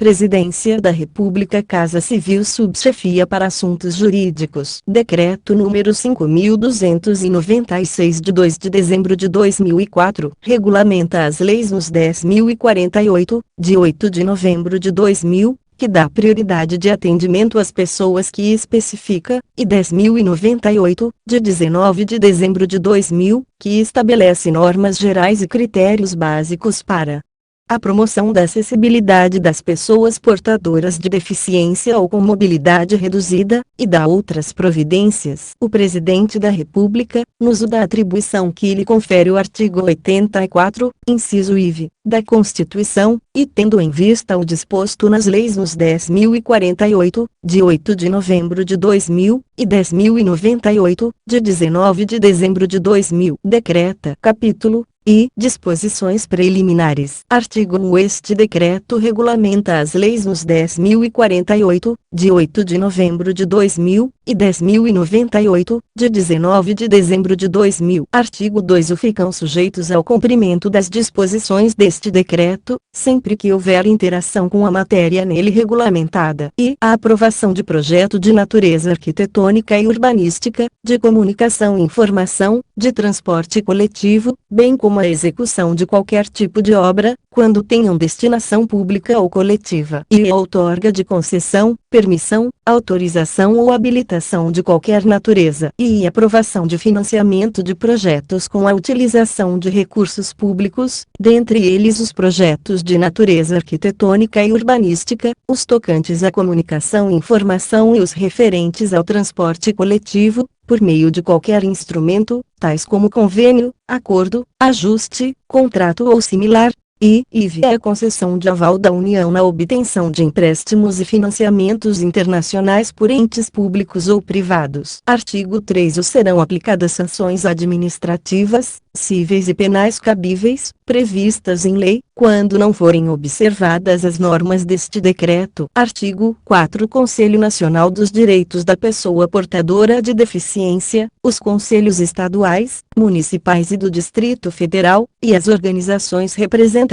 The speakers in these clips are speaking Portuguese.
Presidência da República, Casa Civil, Subchefia para Assuntos Jurídicos. Decreto número 5.296 de 2 de dezembro de 2004, regulamenta as leis nos 10.048, de 8 de novembro de 2000, que dá prioridade de atendimento às pessoas que especifica, e 10.098, de 19 de dezembro de 2000, que estabelece normas gerais e critérios básicos para a promoção da acessibilidade das pessoas portadoras de deficiência ou com mobilidade reduzida, e dá outras providências. O Presidente da República, no uso da atribuição que lhe confere o artigo 84, inciso IV, da Constituição, e tendo em vista o disposto nas leis nos 10.048, de 8 de novembro de 2000, e 10.098, de 19 de dezembro de 2000, decreta capítulo e disposições preliminares. Artigo 1. Este decreto regulamenta as leis nos 10.048, de 8 de novembro de 2000, e 10.098, de 19 de dezembro de 2000. Artigo 2. Ficam sujeitos ao cumprimento das disposições deste decreto, sempre que houver interação com a matéria nele regulamentada, e a aprovação de projeto de natureza arquitetônica e urbanística, de comunicação e informação, de transporte coletivo, bem como a execução de qualquer tipo de obra, quando tenham destinação pública ou coletiva, e a outorga de concessão, permissão, autorização ou habilitação de qualquer natureza, e aprovação de financiamento de projetos com a utilização de recursos públicos, dentre eles os projetos de natureza arquitetônica e urbanística, os tocantes à comunicação e informação e os referentes ao transporte coletivo, por meio de qualquer instrumento, tais como convênio, acordo, ajuste, contrato ou similar, e a concessão de aval da União na obtenção de empréstimos e financiamentos internacionais por entes públicos ou privados. Artigo 3. Serão aplicadas sanções administrativas, cíveis e penais cabíveis, previstas em lei, quando não forem observadas as normas deste decreto. Artigo 4. Conselho Nacional dos Direitos da Pessoa Portadora de Deficiência, os conselhos estaduais, municipais e do Distrito Federal, e as organizações representativas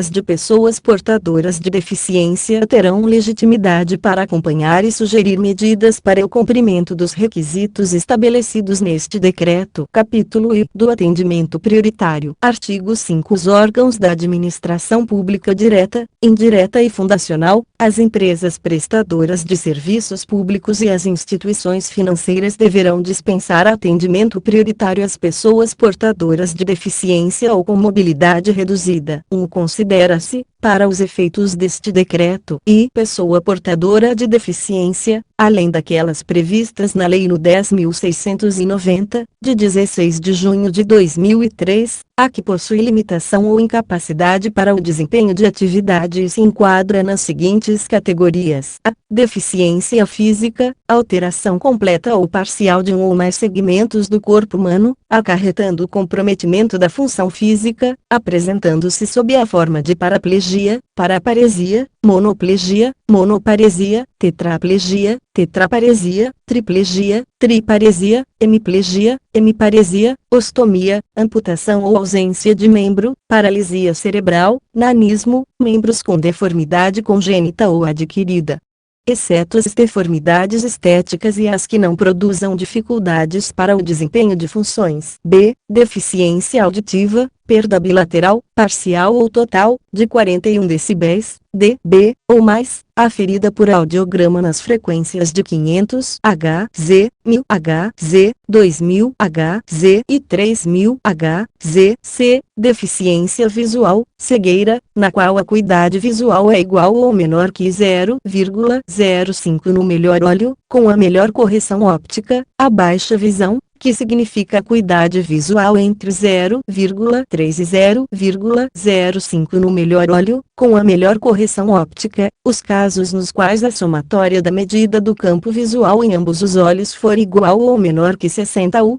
de pessoas portadoras de deficiência terão legitimidade para acompanhar e sugerir medidas para o cumprimento dos requisitos estabelecidos neste decreto. Capítulo I. Do atendimento prioritário. Artigo 5. Os órgãos da administração pública direta, indireta e fundacional, as empresas prestadoras de serviços públicos e as instituições financeiras deverão dispensar atendimento prioritário às pessoas portadoras de deficiência ou com mobilidade reduzida. Considera-se, para os efeitos deste decreto, e pessoa portadora de deficiência, além daquelas previstas na Lei nº 10.690, de 16 de junho de 2003, a que possui limitação ou incapacidade para o desempenho de atividade e se enquadra nas seguintes categorias: a. Deficiência física, alteração completa ou parcial de um ou mais segmentos do corpo humano, acarretando o comprometimento da função física, apresentando-se sob a forma de paraplegia, paraparesia, monoplegia, monoparesia, tetraplegia, tetraparesia, triplegia, triparesia, hemiplegia, hemiparesia, ostomia, amputação ou ausência de membro, paralisia cerebral, nanismo, membros com deformidade congênita ou adquirida, exceto as deformidades estéticas e as que não produzam dificuldades para o desempenho de funções. B. Deficiência auditiva, perda bilateral, parcial ou total, de 41 decibéis, dB, ou mais, aferida por audiograma nas frequências de 500 Hz, 1000 Hz, 2000 Hz e 3000 Hz. C. Deficiência visual, cegueira, na qual a acuidade visual é igual ou menor que 0,05 no melhor olho, com a melhor correção óptica, a baixa visão, que significa acuidade visual entre 0,3 e 0,05 no melhor olho, com a melhor correção óptica, os casos nos quais a somatória da medida do campo visual em ambos os olhos for igual ou menor que 60 U,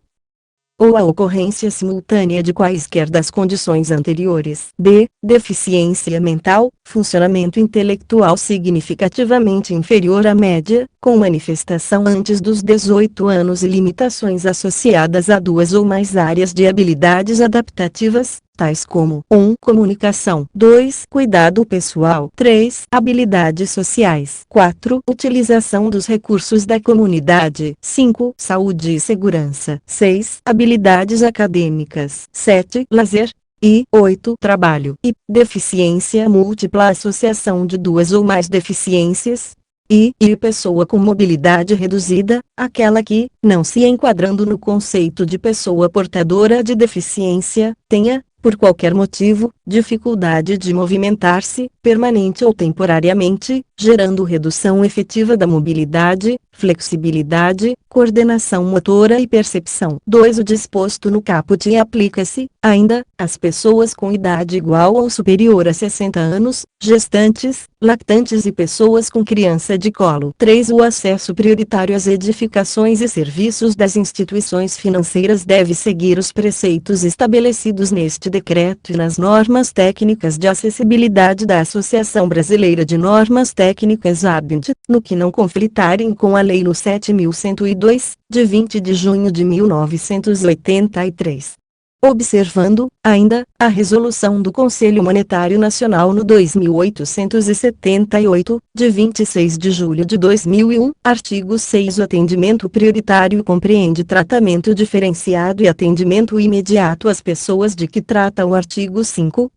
ou a ocorrência simultânea de quaisquer das condições anteriores. D. Deficiência mental, funcionamento intelectual significativamente inferior à média, com manifestação antes dos 18 anos e limitações associadas a duas ou mais áreas de habilidades adaptativas, tais como 1. Comunicação, 2. Cuidado pessoal, 3. Habilidades sociais, 4. Utilização dos recursos da comunidade, 5. Saúde e segurança, 6. Habilidades acadêmicas, 7. Lazer, e 8. Trabalho e deficiência múltipla, associação de duas ou mais deficiências, e pessoa com mobilidade reduzida, aquela que, não se enquadrando no conceito de pessoa portadora de deficiência, tenha, por qualquer motivo, dificuldade de movimentar-se, permanente ou temporariamente, gerando redução efetiva da mobilidade, flexibilidade, coordenação motora e percepção. 2. O disposto no caput aplica-se, ainda, às pessoas com idade igual ou superior a 60 anos, gestantes, lactantes e pessoas com criança de colo. 3. O acesso prioritário às edificações e serviços das instituições financeiras deve seguir os preceitos estabelecidos neste decreto e nas normas técnicas de acessibilidade da Associação Brasileira de Normas Técnicas (ABNT), no que não conflitarem com a Lei nº 7.102, de 20 de junho de 1983. Observando, ainda, a Resolução do Conselho Monetário Nacional no 2878, de 26 de julho de 2001, artigo 6. O atendimento prioritário compreende tratamento diferenciado e atendimento imediato às pessoas de que trata o artigo 5.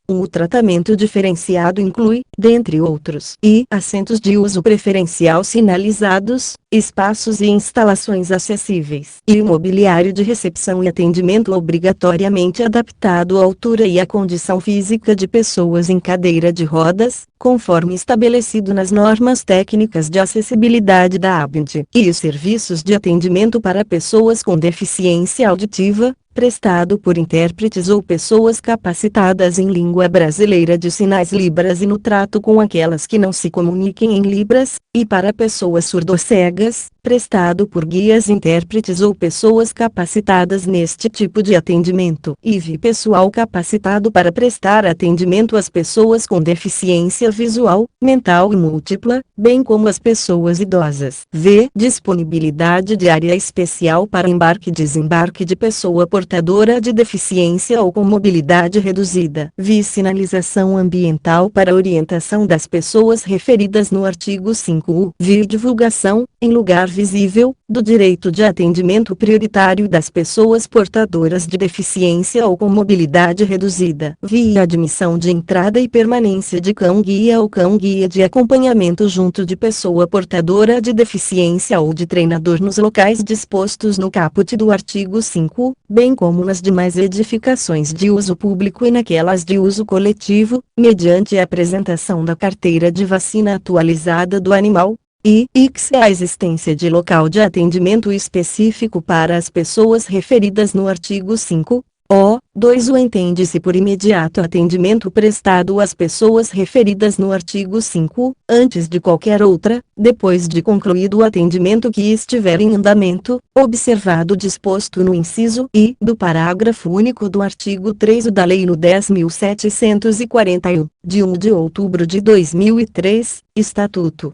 O tratamento diferenciado inclui, dentre outros, assentos de uso preferencial sinalizados, espaços e instalações acessíveis, e mobiliário de recepção e atendimento obrigatoriamente adaptado à altura e à condição física de pessoas em cadeira de rodas, conforme estabelecido nas normas técnicas de acessibilidade da ABNT, e os serviços de atendimento para pessoas com deficiência auditiva, prestado por intérpretes ou pessoas capacitadas em língua brasileira de sinais Libras e no trato com aquelas que não se comuniquem em Libras, e para pessoas surdo-cegas, prestado por guias intérpretes ou pessoas capacitadas neste tipo de atendimento. IV. Pessoal capacitado para prestar atendimento às pessoas com deficiência visual, mental e múltipla, bem como às pessoas idosas. V. Disponibilidade de área especial para embarque e desembarque de pessoa portadora de deficiência ou com mobilidade reduzida. V. Sinalização ambiental para orientação das pessoas referidas no artigo 5. V. Divulgação, em lugar visível, do direito de atendimento prioritário das pessoas portadoras de deficiência ou com mobilidade reduzida. Via admissão de entrada e permanência de cão-guia ou cão-guia de acompanhamento junto de pessoa portadora de deficiência ou de treinador nos locais dispostos no caput do artigo 5, bem como nas demais edificações de uso público e naquelas de uso coletivo, mediante a apresentação da carteira de vacina atualizada do animal. A existência de local de atendimento específico para as pessoas referidas no artigo 5. 2. O entende-se por imediato atendimento prestado às pessoas referidas no artigo 5, antes de qualquer outra, depois de concluído o atendimento que estiver em andamento, observado o disposto no inciso I do parágrafo único do artigo 3 da Lei nº 10.741, de 1 de outubro de 2003, Estatuto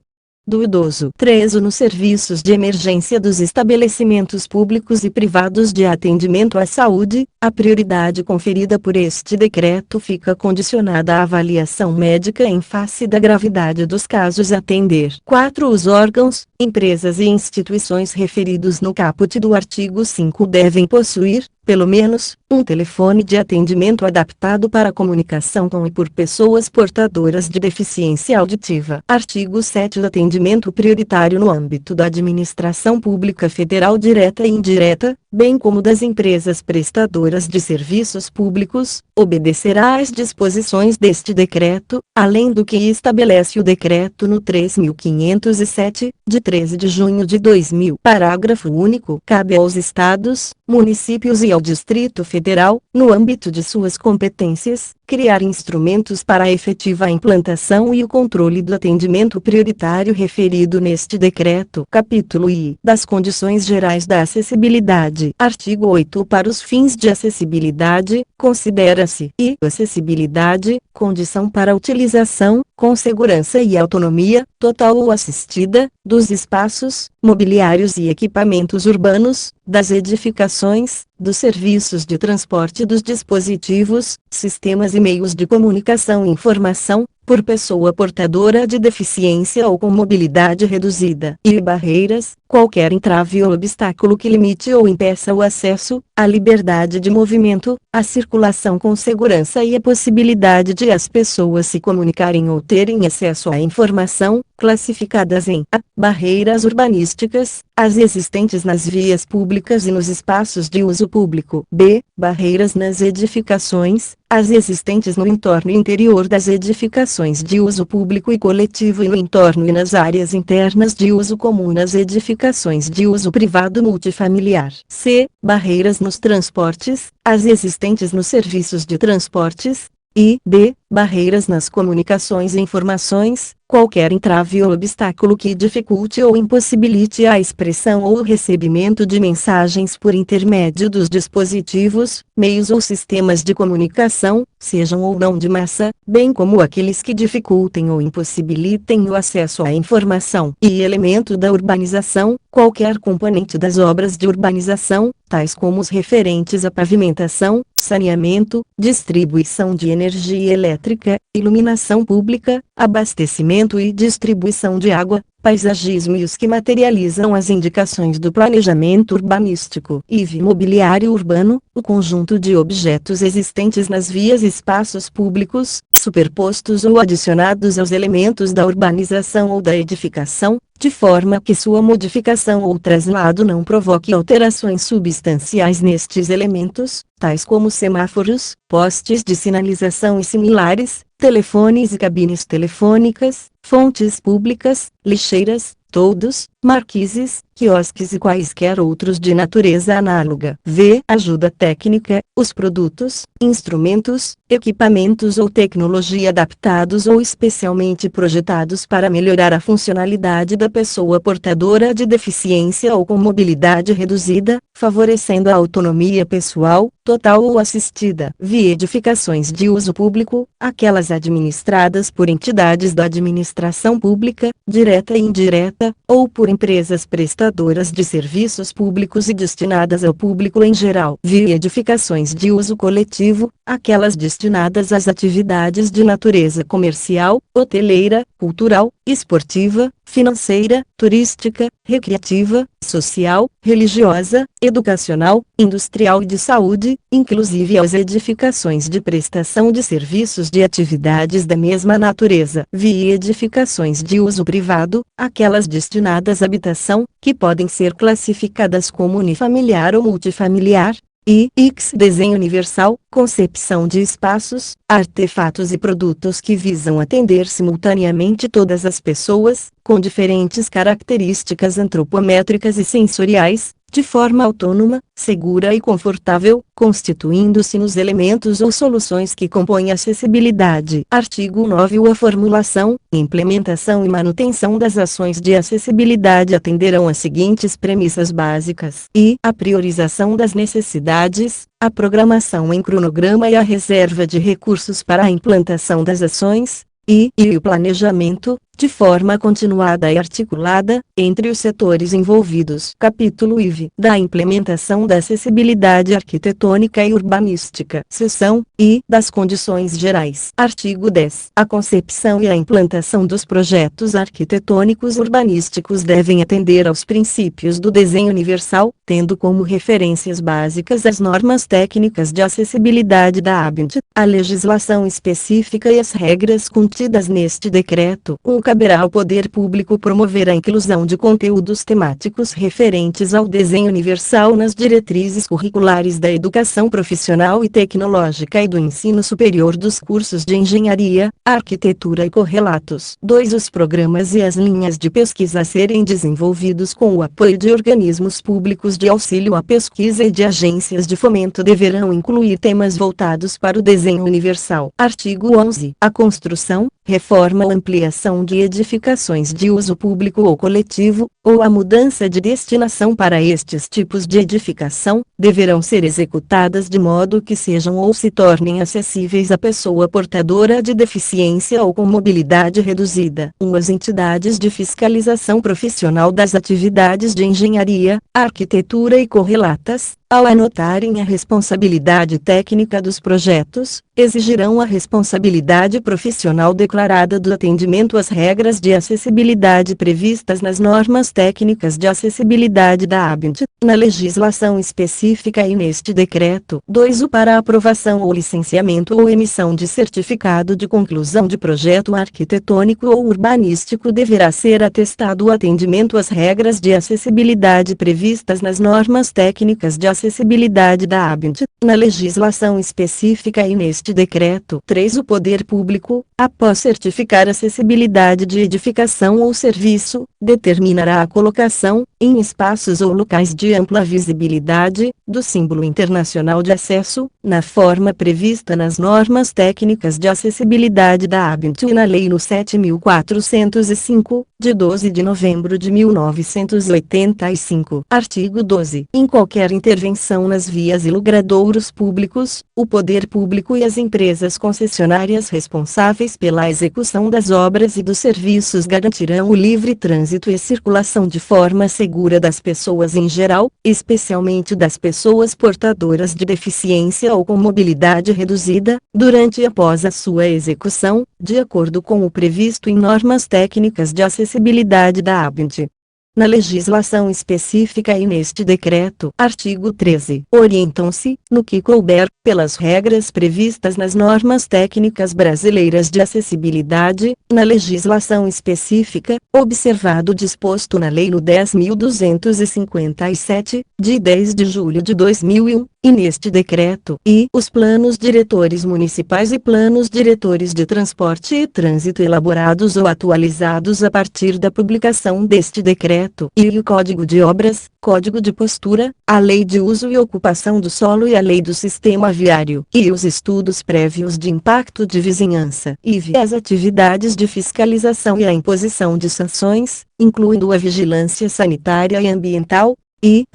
do Idoso. 3. Nos serviços de emergência dos estabelecimentos públicos e privados de atendimento à saúde, a prioridade conferida por este decreto fica condicionada à avaliação médica em face da gravidade dos casos a atender. 4. Os órgãos, empresas e instituições referidos no caput do artigo 5 devem possuir, pelo menos, um telefone de atendimento adaptado para comunicação com e por pessoas portadoras de deficiência auditiva. Artigo 7. O atendimento prioritário no âmbito da administração pública federal direta e indireta, bem como das empresas prestadoras de serviços públicos, obedecerá às disposições deste decreto, além do que estabelece o decreto no 3.507, de 13 de junho de 2000. Parágrafo único. Cabe aos estados, municípios e ao Distrito Federal, no âmbito de suas competências, criar instrumentos para a efetiva implantação e o controle do atendimento prioritário referido neste decreto. Capítulo I. Das condições gerais da acessibilidade. Artigo 8. Para os fins de acessibilidade, considera-se acessibilidade condição para a utilização, com segurança e autonomia, total ou assistida, dos espaços, mobiliários e equipamentos urbanos, das edificações, dos serviços de transporte dos dispositivos, sistemas e meios de comunicação e informação, por pessoa portadora de deficiência ou com mobilidade reduzida. E barreiras, qualquer entrave ou obstáculo que limite ou impeça o acesso, a liberdade de movimento, a circulação com segurança e a possibilidade de as pessoas se comunicarem ou terem acesso à informação, classificadas em A. Barreiras urbanísticas, as existentes nas vias públicas e nos espaços de uso público. B. Barreiras nas edificações, as existentes no entorno interior das edificações de uso público e coletivo e no entorno e nas áreas internas de uso comum nas edificações de uso privado multifamiliar. C. Barreiras nos transportes, as existentes nos serviços de transportes. E D. Barreiras nas comunicações e informações, qualquer entrave ou obstáculo que dificulte ou impossibilite a expressão ou o recebimento de mensagens por intermédio dos dispositivos, meios ou sistemas de comunicação, sejam ou não de massa, bem como aqueles que dificultem ou impossibilitem o acesso à informação. E elemento da urbanização, qualquer componente das obras de urbanização, tais como os referentes à pavimentação, saneamento, distribuição de energia elétrica, iluminação pública, abastecimento e distribuição de água, paisagismo e os que materializam as indicações do planejamento urbanístico. IV. Mobiliário urbano, o conjunto de objetos existentes nas vias e espaços públicos, superpostos ou adicionados aos elementos da urbanização ou da edificação, de forma que sua modificação ou traslado não provoque alterações substanciais nestes elementos, tais como semáforos, postes de sinalização e similares, telefones e cabines telefônicas, fontes públicas, lixeiras, toldos, marquises, quiosques e quaisquer outros de natureza análoga. V. Ajuda técnica, os produtos, instrumentos, equipamentos ou tecnologia adaptados ou especialmente projetados para melhorar a funcionalidade da pessoa portadora de deficiência ou com mobilidade reduzida, favorecendo a autonomia pessoal, total ou assistida. V. Edificações de uso público, aquelas administradas por entidades da administração pública, direta e indireta, ou por empresas prestadoras de serviços públicos e destinadas ao público em geral. V. Edificações de uso coletivo, aquelas destinadas às atividades de natureza comercial, hoteleira, cultural, esportiva, financeira, turística, recreativa, social, religiosa, educacional, industrial e de saúde, inclusive as edificações de prestação de serviços de atividades da mesma natureza. V. Edificações de uso privado, aquelas destinadas à habitação, que podem ser classificadas como unifamiliar ou multifamiliar. E X. Desenho universal, concepção de espaços, artefatos e produtos que visam atender simultaneamente todas as pessoas, com diferentes características antropométricas e sensoriais, de forma autônoma, segura e confortável, constituindo-se nos elementos ou soluções que compõem a acessibilidade. Artigo 9. A formulação, implementação e manutenção das ações de acessibilidade atenderão às seguintes premissas básicas: e a priorização das necessidades, a programação em cronograma e a reserva de recursos para a implantação das ações, e o planejamento, de forma continuada e articulada, entre os setores envolvidos. Capítulo IV. Da implementação da acessibilidade arquitetônica e urbanística. Seção I. Das condições gerais. Artigo 10. A concepção e a implantação dos projetos arquitetônicos urbanísticos devem atender aos princípios do desenho universal, tendo como referências básicas as normas técnicas de acessibilidade da ABNT, a legislação específica e as regras contidas neste decreto. Caberá ao poder público promover a inclusão de conteúdos temáticos referentes ao desenho universal nas diretrizes curriculares da educação profissional e tecnológica e do ensino superior dos cursos de engenharia, arquitetura e correlatos. 2. Os programas e as linhas de pesquisa a serem desenvolvidos com o apoio de organismos públicos de auxílio à pesquisa e de agências de fomento deverão incluir temas voltados para o desenho universal. Artigo 11. A construção, reforma ou ampliação de edificações de uso público ou coletivo, ou a mudança de destinação para estes tipos de edificação, deverão ser executadas de modo que sejam ou se tornem acessíveis à pessoa portadora de deficiência ou com mobilidade reduzida. As entidades de fiscalização profissional das atividades de engenharia, arquitetura e correlatas, ao anotarem a responsabilidade técnica dos projetos, exigirão a responsabilidade profissional declarada do atendimento às regras de acessibilidade previstas nas normas técnicas de acessibilidade da ABINT, na legislação específica e neste decreto. 2. Para aprovação ou licenciamento ou emissão de certificado de conclusão de projeto arquitetônico ou urbanístico deverá ser atestado o atendimento às regras de acessibilidade previstas nas normas técnicas de acessibilidade da ABINT, na legislação específica e neste decreto. 3. O poder público, após certificar a acessibilidade de edificação ou serviço, determinará a colocação, em espaços ou locais de ampla visibilidade, do símbolo internacional de acesso, na forma prevista nas normas técnicas de acessibilidade da ABINT e na Lei nº 7.405, de 12 de novembro de 1985. Artigo 12. Em qualquer intervenção nas vias e logradouros públicos, o poder público e as empresas concessionárias responsáveis pela execução das obras e dos serviços garantirão o livre trânsito e circulação de forma segura das pessoas em geral, especialmente das pessoas portadoras de deficiência ou com mobilidade reduzida, durante e após a sua execução, de acordo com o previsto em normas técnicas de acessibilidade da ABINT. Na legislação específica e neste decreto. Artigo 13. Orientam-se, no que couber, pelas regras previstas nas normas técnicas brasileiras de acessibilidade, na legislação específica, observado o disposto na Lei nº 10.257, de 10 de julho de 2001, e neste decreto, e os planos diretores municipais e planos diretores de transporte e trânsito elaborados ou atualizados a partir da publicação deste decreto, e o Código de Obras, Código de Postura, a Lei de Uso e Ocupação do Solo e a Lei do Sistema Viário, e os estudos prévios de impacto de vizinhança, e as atividades de fiscalização e a imposição de sanções, incluindo a vigilância sanitária e ambiental, e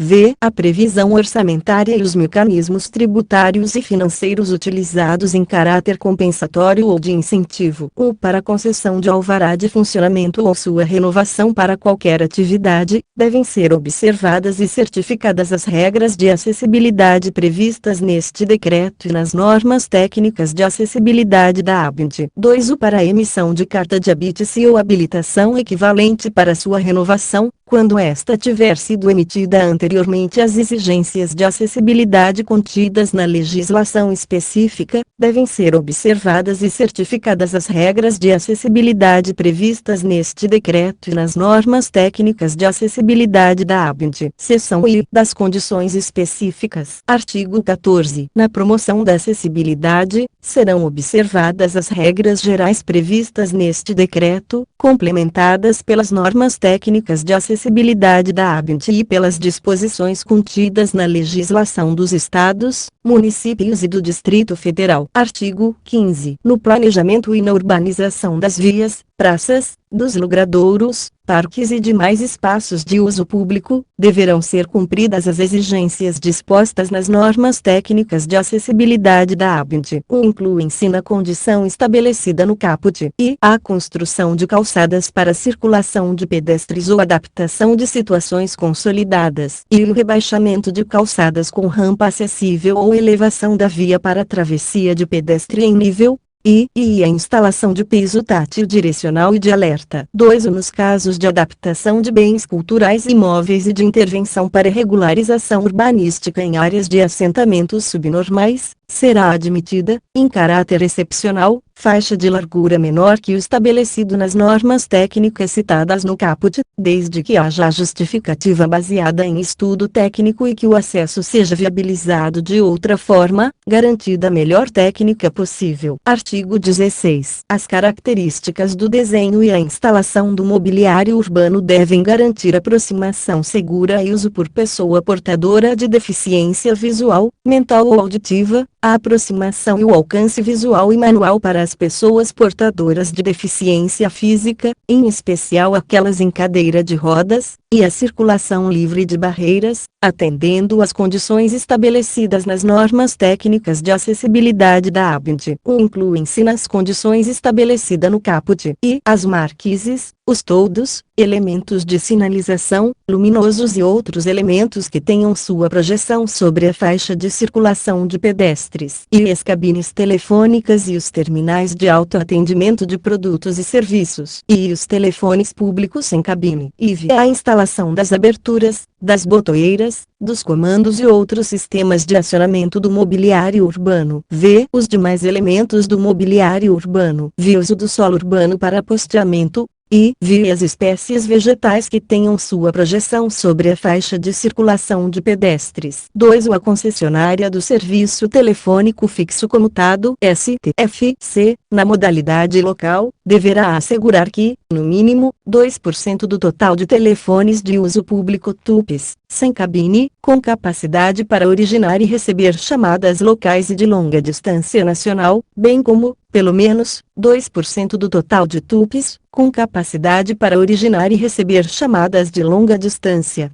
a previsão orçamentária e os mecanismos tributários e financeiros utilizados em caráter compensatório ou de incentivo, ou para concessão de alvará de funcionamento ou sua renovação para qualquer atividade, devem ser observadas e certificadas as regras de acessibilidade previstas neste decreto e nas normas técnicas de acessibilidade da ABINT. 2. Para a emissão de carta de habite-se ou habilitação equivalente para sua renovação, quando esta tiver sido emitida anteriormente às exigências de acessibilidade contidas na legislação específica, devem ser observadas e certificadas as regras de acessibilidade previstas neste decreto e nas normas técnicas de acessibilidade da ABINT. Seção I. Das condições específicas. Artigo 14. Na promoção da acessibilidade, serão observadas as regras gerais previstas neste decreto, complementadas pelas normas técnicas de acessibilidade da ABINT e pelas disposições contidas na legislação dos estados, municípios e do Distrito Federal. Artigo 15. No planejamento e na urbanização das vias, praças, dos logradouros, parques e demais espaços de uso público, deverão ser cumpridas as exigências dispostas nas normas técnicas de acessibilidade da ABINT. Incluem-se na condição estabelecida no caput e a construção de calçadas para circulação de pedestres ou adaptação de situações consolidadas e o rebaixamento de calçadas com rampa acessível ou elevação da via para travessia de pedestre em nível, e a instalação de piso tátil direcional e de alerta. 2. Nos casos de adaptação de bens culturais imóveis e de intervenção para regularização urbanística em áreas de assentamentos subnormais, será admitida, em caráter excepcional, faixa de largura menor que o estabelecido nas normas técnicas citadas no caput, desde que haja justificativa baseada em estudo técnico e que o acesso seja viabilizado de outra forma, garantida a melhor técnica possível. Artigo 16. As características do desenho e a instalação do mobiliário urbano devem garantir aproximação segura e uso por pessoa portadora de deficiência visual, mental ou auditiva, a aproximação e o alcance visual e manual para as pessoas portadoras de deficiência física, em especial aquelas em cadeira de rodas, e a circulação livre de barreiras, atendendo às condições estabelecidas nas normas técnicas de acessibilidade da ABNT. Incluem-se nas condições estabelecidas no caput e as marquises, os toldos, elementos de sinalização, luminosos e outros elementos que tenham sua projeção sobre a faixa de circulação de pedestres, e as cabines telefônicas e os terminais de autoatendimento de produtos e serviços, e os telefones públicos sem cabine, e a instalação das aberturas, das botoeiras, dos comandos e outros sistemas de acionamento do mobiliário urbano. V. Os demais elementos do mobiliário urbano. V. Uso do solo urbano para posteamento. E vi as espécies vegetais que tenham sua projeção sobre a faixa de circulação de pedestres. 2. A concessionária do serviço telefônico fixo comutado STFC, na modalidade local, deverá assegurar que, no mínimo, 2% do total de telefones de uso público TUPs, sem cabine, com capacidade para originar e receber chamadas locais e de longa distância nacional, bem como, pelo menos, 2% do total de TUPs, com capacidade para originar e receber chamadas de longa distância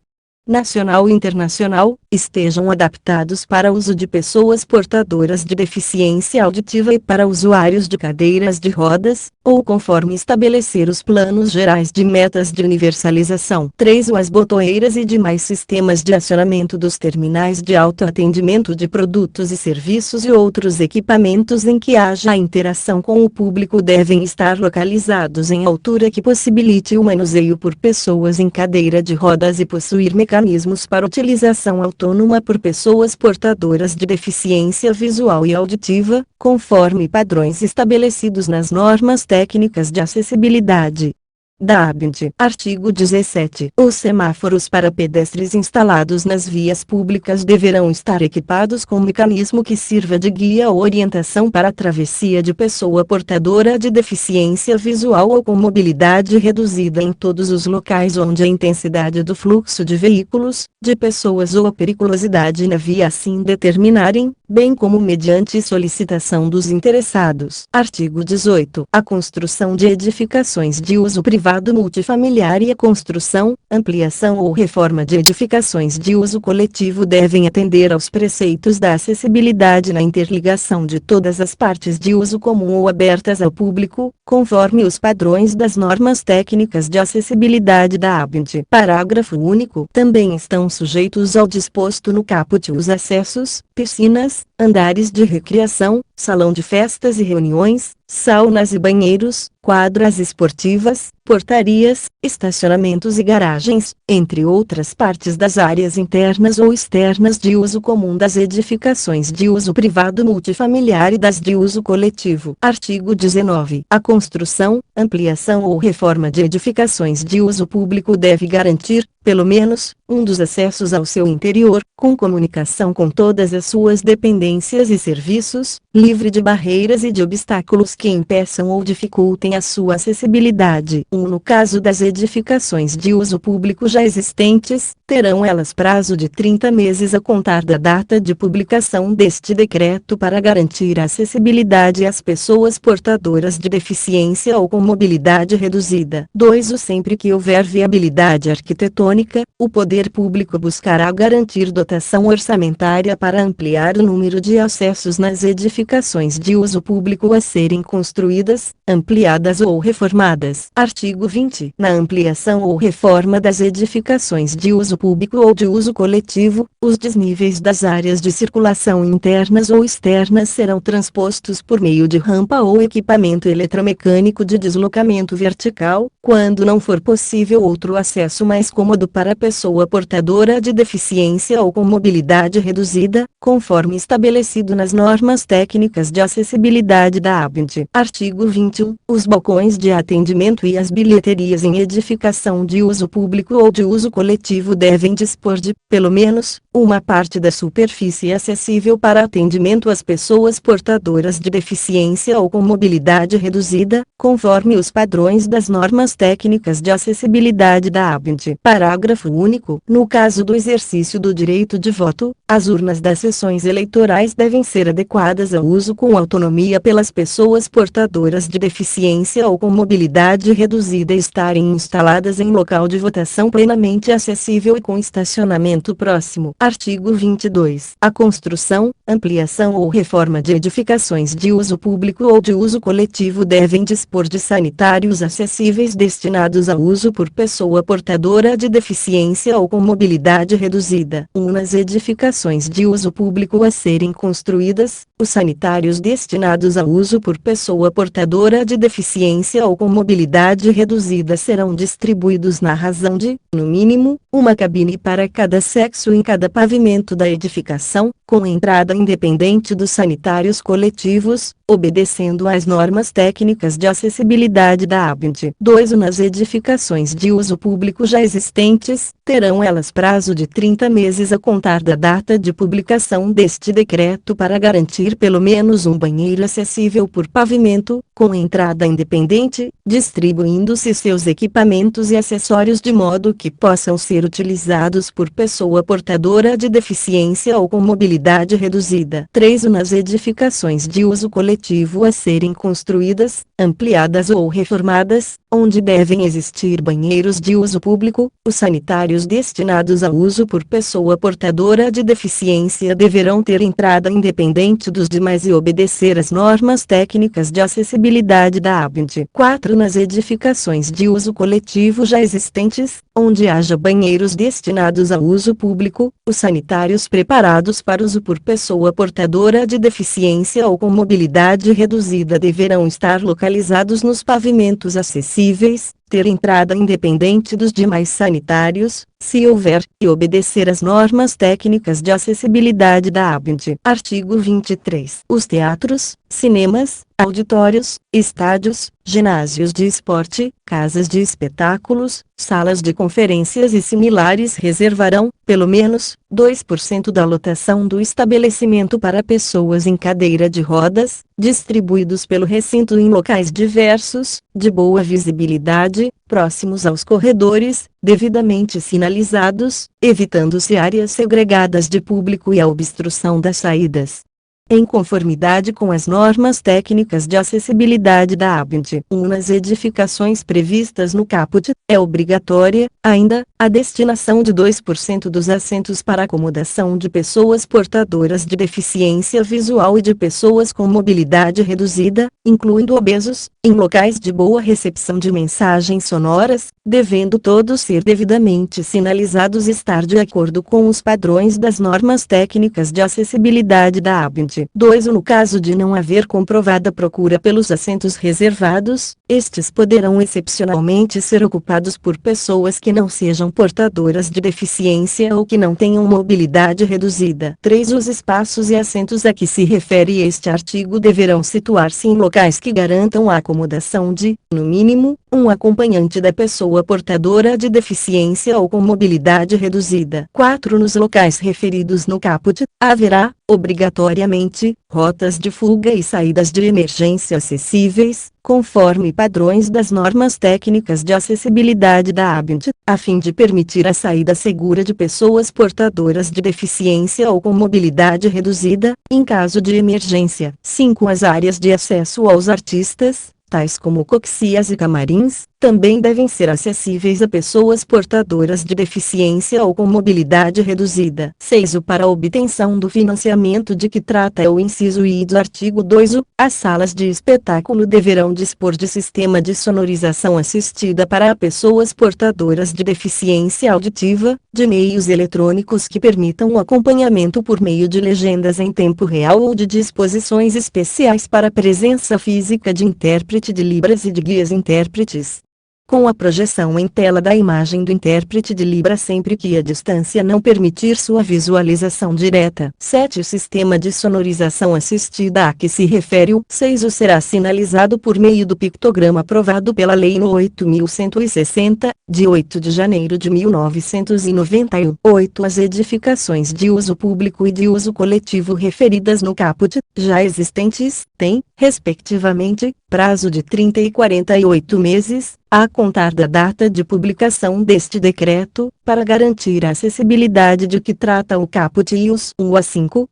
nacional e internacional, estejam adaptados para uso de pessoas portadoras de deficiência auditiva e para usuários de cadeiras de rodas, ou conforme estabelecer os planos gerais de metas de universalização. 3. As botoeiras e demais sistemas de acionamento dos terminais de autoatendimento de produtos e serviços e outros equipamentos em que haja interação com o público devem estar localizados em altura que possibilite o manuseio por pessoas em cadeira de rodas e possuir mecanismos para utilização autônoma por pessoas portadoras de deficiência visual e auditiva, conforme padrões estabelecidos nas normas técnicas de acessibilidade da ABNT. Artigo 17. Os semáforos para pedestres instalados nas vias públicas deverão estar equipados com mecanismo que sirva de guia ou orientação para a travessia de pessoa portadora de deficiência visual ou com mobilidade reduzida em todos os locais onde a intensidade do fluxo de veículos, de pessoas ou a periculosidade na via assim determinarem, bem como mediante solicitação dos interessados. Artigo 18. A construção de edificações de uso privado multifamiliar e a construção, ampliação ou reforma de edificações de uso coletivo devem atender aos preceitos da acessibilidade na interligação de todas as partes de uso comum ou abertas ao público, conforme os padrões das normas técnicas de acessibilidade da ABNT. Parágrafo único. Também estão sujeitos ao disposto no caput os acessos, piscinas, andares de recreação, salão de festas e reuniões, saunas e banheiros, quadras esportivas, portarias, estacionamentos e garagens, entre outras partes das áreas internas ou externas de uso comum das edificações de uso privado multifamiliar e das de uso coletivo. Artigo 19. A construção, ampliação ou reforma de edificações de uso público deve garantir, pelo menos, um dos acessos ao seu interior, com comunicação com todas as suas dependências e serviços, livre de barreiras e de obstáculos que impeçam ou dificultem a sua acessibilidade. No caso das edificações de uso público já existentes, terão elas prazo de 30 meses a contar da data de publicação deste decreto para garantir a acessibilidade às pessoas portadoras de deficiência ou com mobilidade reduzida. 2. Sempre que houver viabilidade arquitetônica, o poder público buscará garantir dotação orçamentária para ampliar o número de acessos nas edificações de uso público a serem construídas, ampliadas ou reformadas. Artigo 20. Na ampliação ou reforma das edificações de uso público ou de uso coletivo, os desníveis das áreas de circulação internas ou externas serão transpostos por meio de rampa ou equipamento eletromecânico de deslocamento vertical, quando não for possível outro acesso mais cômodo para a pessoa portadora de deficiência ou com mobilidade reduzida, conforme estabelecido nas normas técnicas de acessibilidade da ABNT. Artigo 21. Os balcões de atendimento e as bilheterias em edificação de uso público ou de uso coletivo devem dispor de, pelo menos, uma parte da superfície acessível para atendimento às pessoas portadoras de deficiência ou com mobilidade reduzida, conforme os padrões das normas técnicas de acessibilidade da ABNT. Parágrafo único. No caso do exercício do direito de voto, As urnas das sessões eleitorais devem ser adequadas ao uso com autonomia pelas pessoas portadoras de deficiência ou com mobilidade reduzida e estarem instaladas em local de votação plenamente acessível e com estacionamento próximo. Artigo 22. A construção, ampliação ou reforma de edificações de uso público ou de uso coletivo devem dispor de sanitários acessíveis destinados ao uso por pessoa portadora de deficiência ou com mobilidade reduzida. Nas edificações de uso público a serem construídas, os sanitários destinados ao uso por pessoa portadora de deficiência ou com mobilidade reduzida serão distribuídos na razão de, no mínimo, uma cabine para cada sexo em cada pavimento da edificação, com entrada independente dos sanitários coletivos, obedecendo às normas técnicas de acessibilidade da ABINT. 2. Nas edificações de uso público já existentes, terão elas prazo de 30 meses a contar da data de publicação deste decreto para garantir pelo menos um banheiro acessível por pavimento, com entrada independente, distribuindo-se seus equipamentos e acessórios de modo que possam ser utilizados por pessoa portadora de deficiência ou com mobilidade reduzida. 3. Nas edificações de uso coletivo a serem construídas, ampliadas ou reformadas, onde devem existir banheiros de uso público, os sanitários destinados ao uso por pessoa portadora de deficiência deverão ter entrada independente dos demais e obedecer às normas técnicas de acessibilidade da ABINT. 4. Nas edificações de uso coletivo já existentes, onde haja banheiros destinados ao uso público, os sanitários preparados para uso por pessoa portadora de deficiência ou com mobilidade reduzida deverão estar localizados nos pavimentos acessíveis, ter entrada independente dos demais sanitários, se houver, e obedecer às normas técnicas de acessibilidade da ABINT. Artigo 23. Os teatros, cinemas, auditórios, estádios, ginásios de esporte, casas de espetáculos, salas de conferências e similares reservarão, pelo menos, 2% da lotação do estabelecimento para pessoas em cadeira de rodas, distribuídos pelo recinto em locais diversos, de boa visibilidade, próximos aos corredores, devidamente sinalizados, evitando-se áreas segregadas de público e a obstrução das saídas. Em conformidade com as normas técnicas de acessibilidade da ABINT. Nas edificações previstas no caput, é obrigatória, ainda, a destinação de 2% dos assentos para acomodação de pessoas portadoras de deficiência visual e de pessoas com mobilidade reduzida, incluindo obesos, em locais de boa recepção de mensagens sonoras, devendo todos ser devidamente sinalizados e estar de acordo com os padrões das normas técnicas de acessibilidade da ABINT. 2. No caso de não haver comprovada procura pelos assentos reservados, estes poderão excepcionalmente ser ocupados por pessoas que não sejam portadoras de deficiência ou que não tenham mobilidade reduzida. 3. Os espaços e assentos a que se refere este artigo deverão situar-se em locais que garantam a acomodação de, no mínimo, um acompanhante da pessoa portadora de deficiência ou com mobilidade reduzida. 4. Nos locais referidos no caput, haverá, obrigatoriamente, rotas de fuga e saídas de emergência acessíveis, conforme padrões das normas técnicas de acessibilidade da ABINT, a fim de permitir a saída segura de pessoas portadoras de deficiência ou com mobilidade reduzida, em caso de emergência. 5. As áreas de acesso aos artistas, tais como coxias e camarins, também devem ser acessíveis a pessoas portadoras de deficiência ou com mobilidade reduzida. 6. Para a obtenção do financiamento de que trata é o inciso I do artigo 2. As salas de espetáculo deverão dispor de sistema de sonorização assistida para pessoas portadoras de deficiência auditiva, de meios eletrônicos que permitam o acompanhamento por meio de legendas em tempo real ou de disposições especiais para a presença física de intérprete de Libras e de guias intérpretes, com a projeção em tela da imagem do intérprete de Libras sempre que a distância não permitir sua visualização direta. 7. O sistema de sonorização assistida a que se refere o 6. Será sinalizado por meio do pictograma aprovado pela Lei no 8.160, de 8 de janeiro de 1991. 8. As edificações de uso público e de uso coletivo referidas no caput, já existentes, tem, respectivamente, prazo de 30 e 48 meses, a contar da data de publicação deste decreto, para garantir a acessibilidade de que trata o caput ius 1 a 5.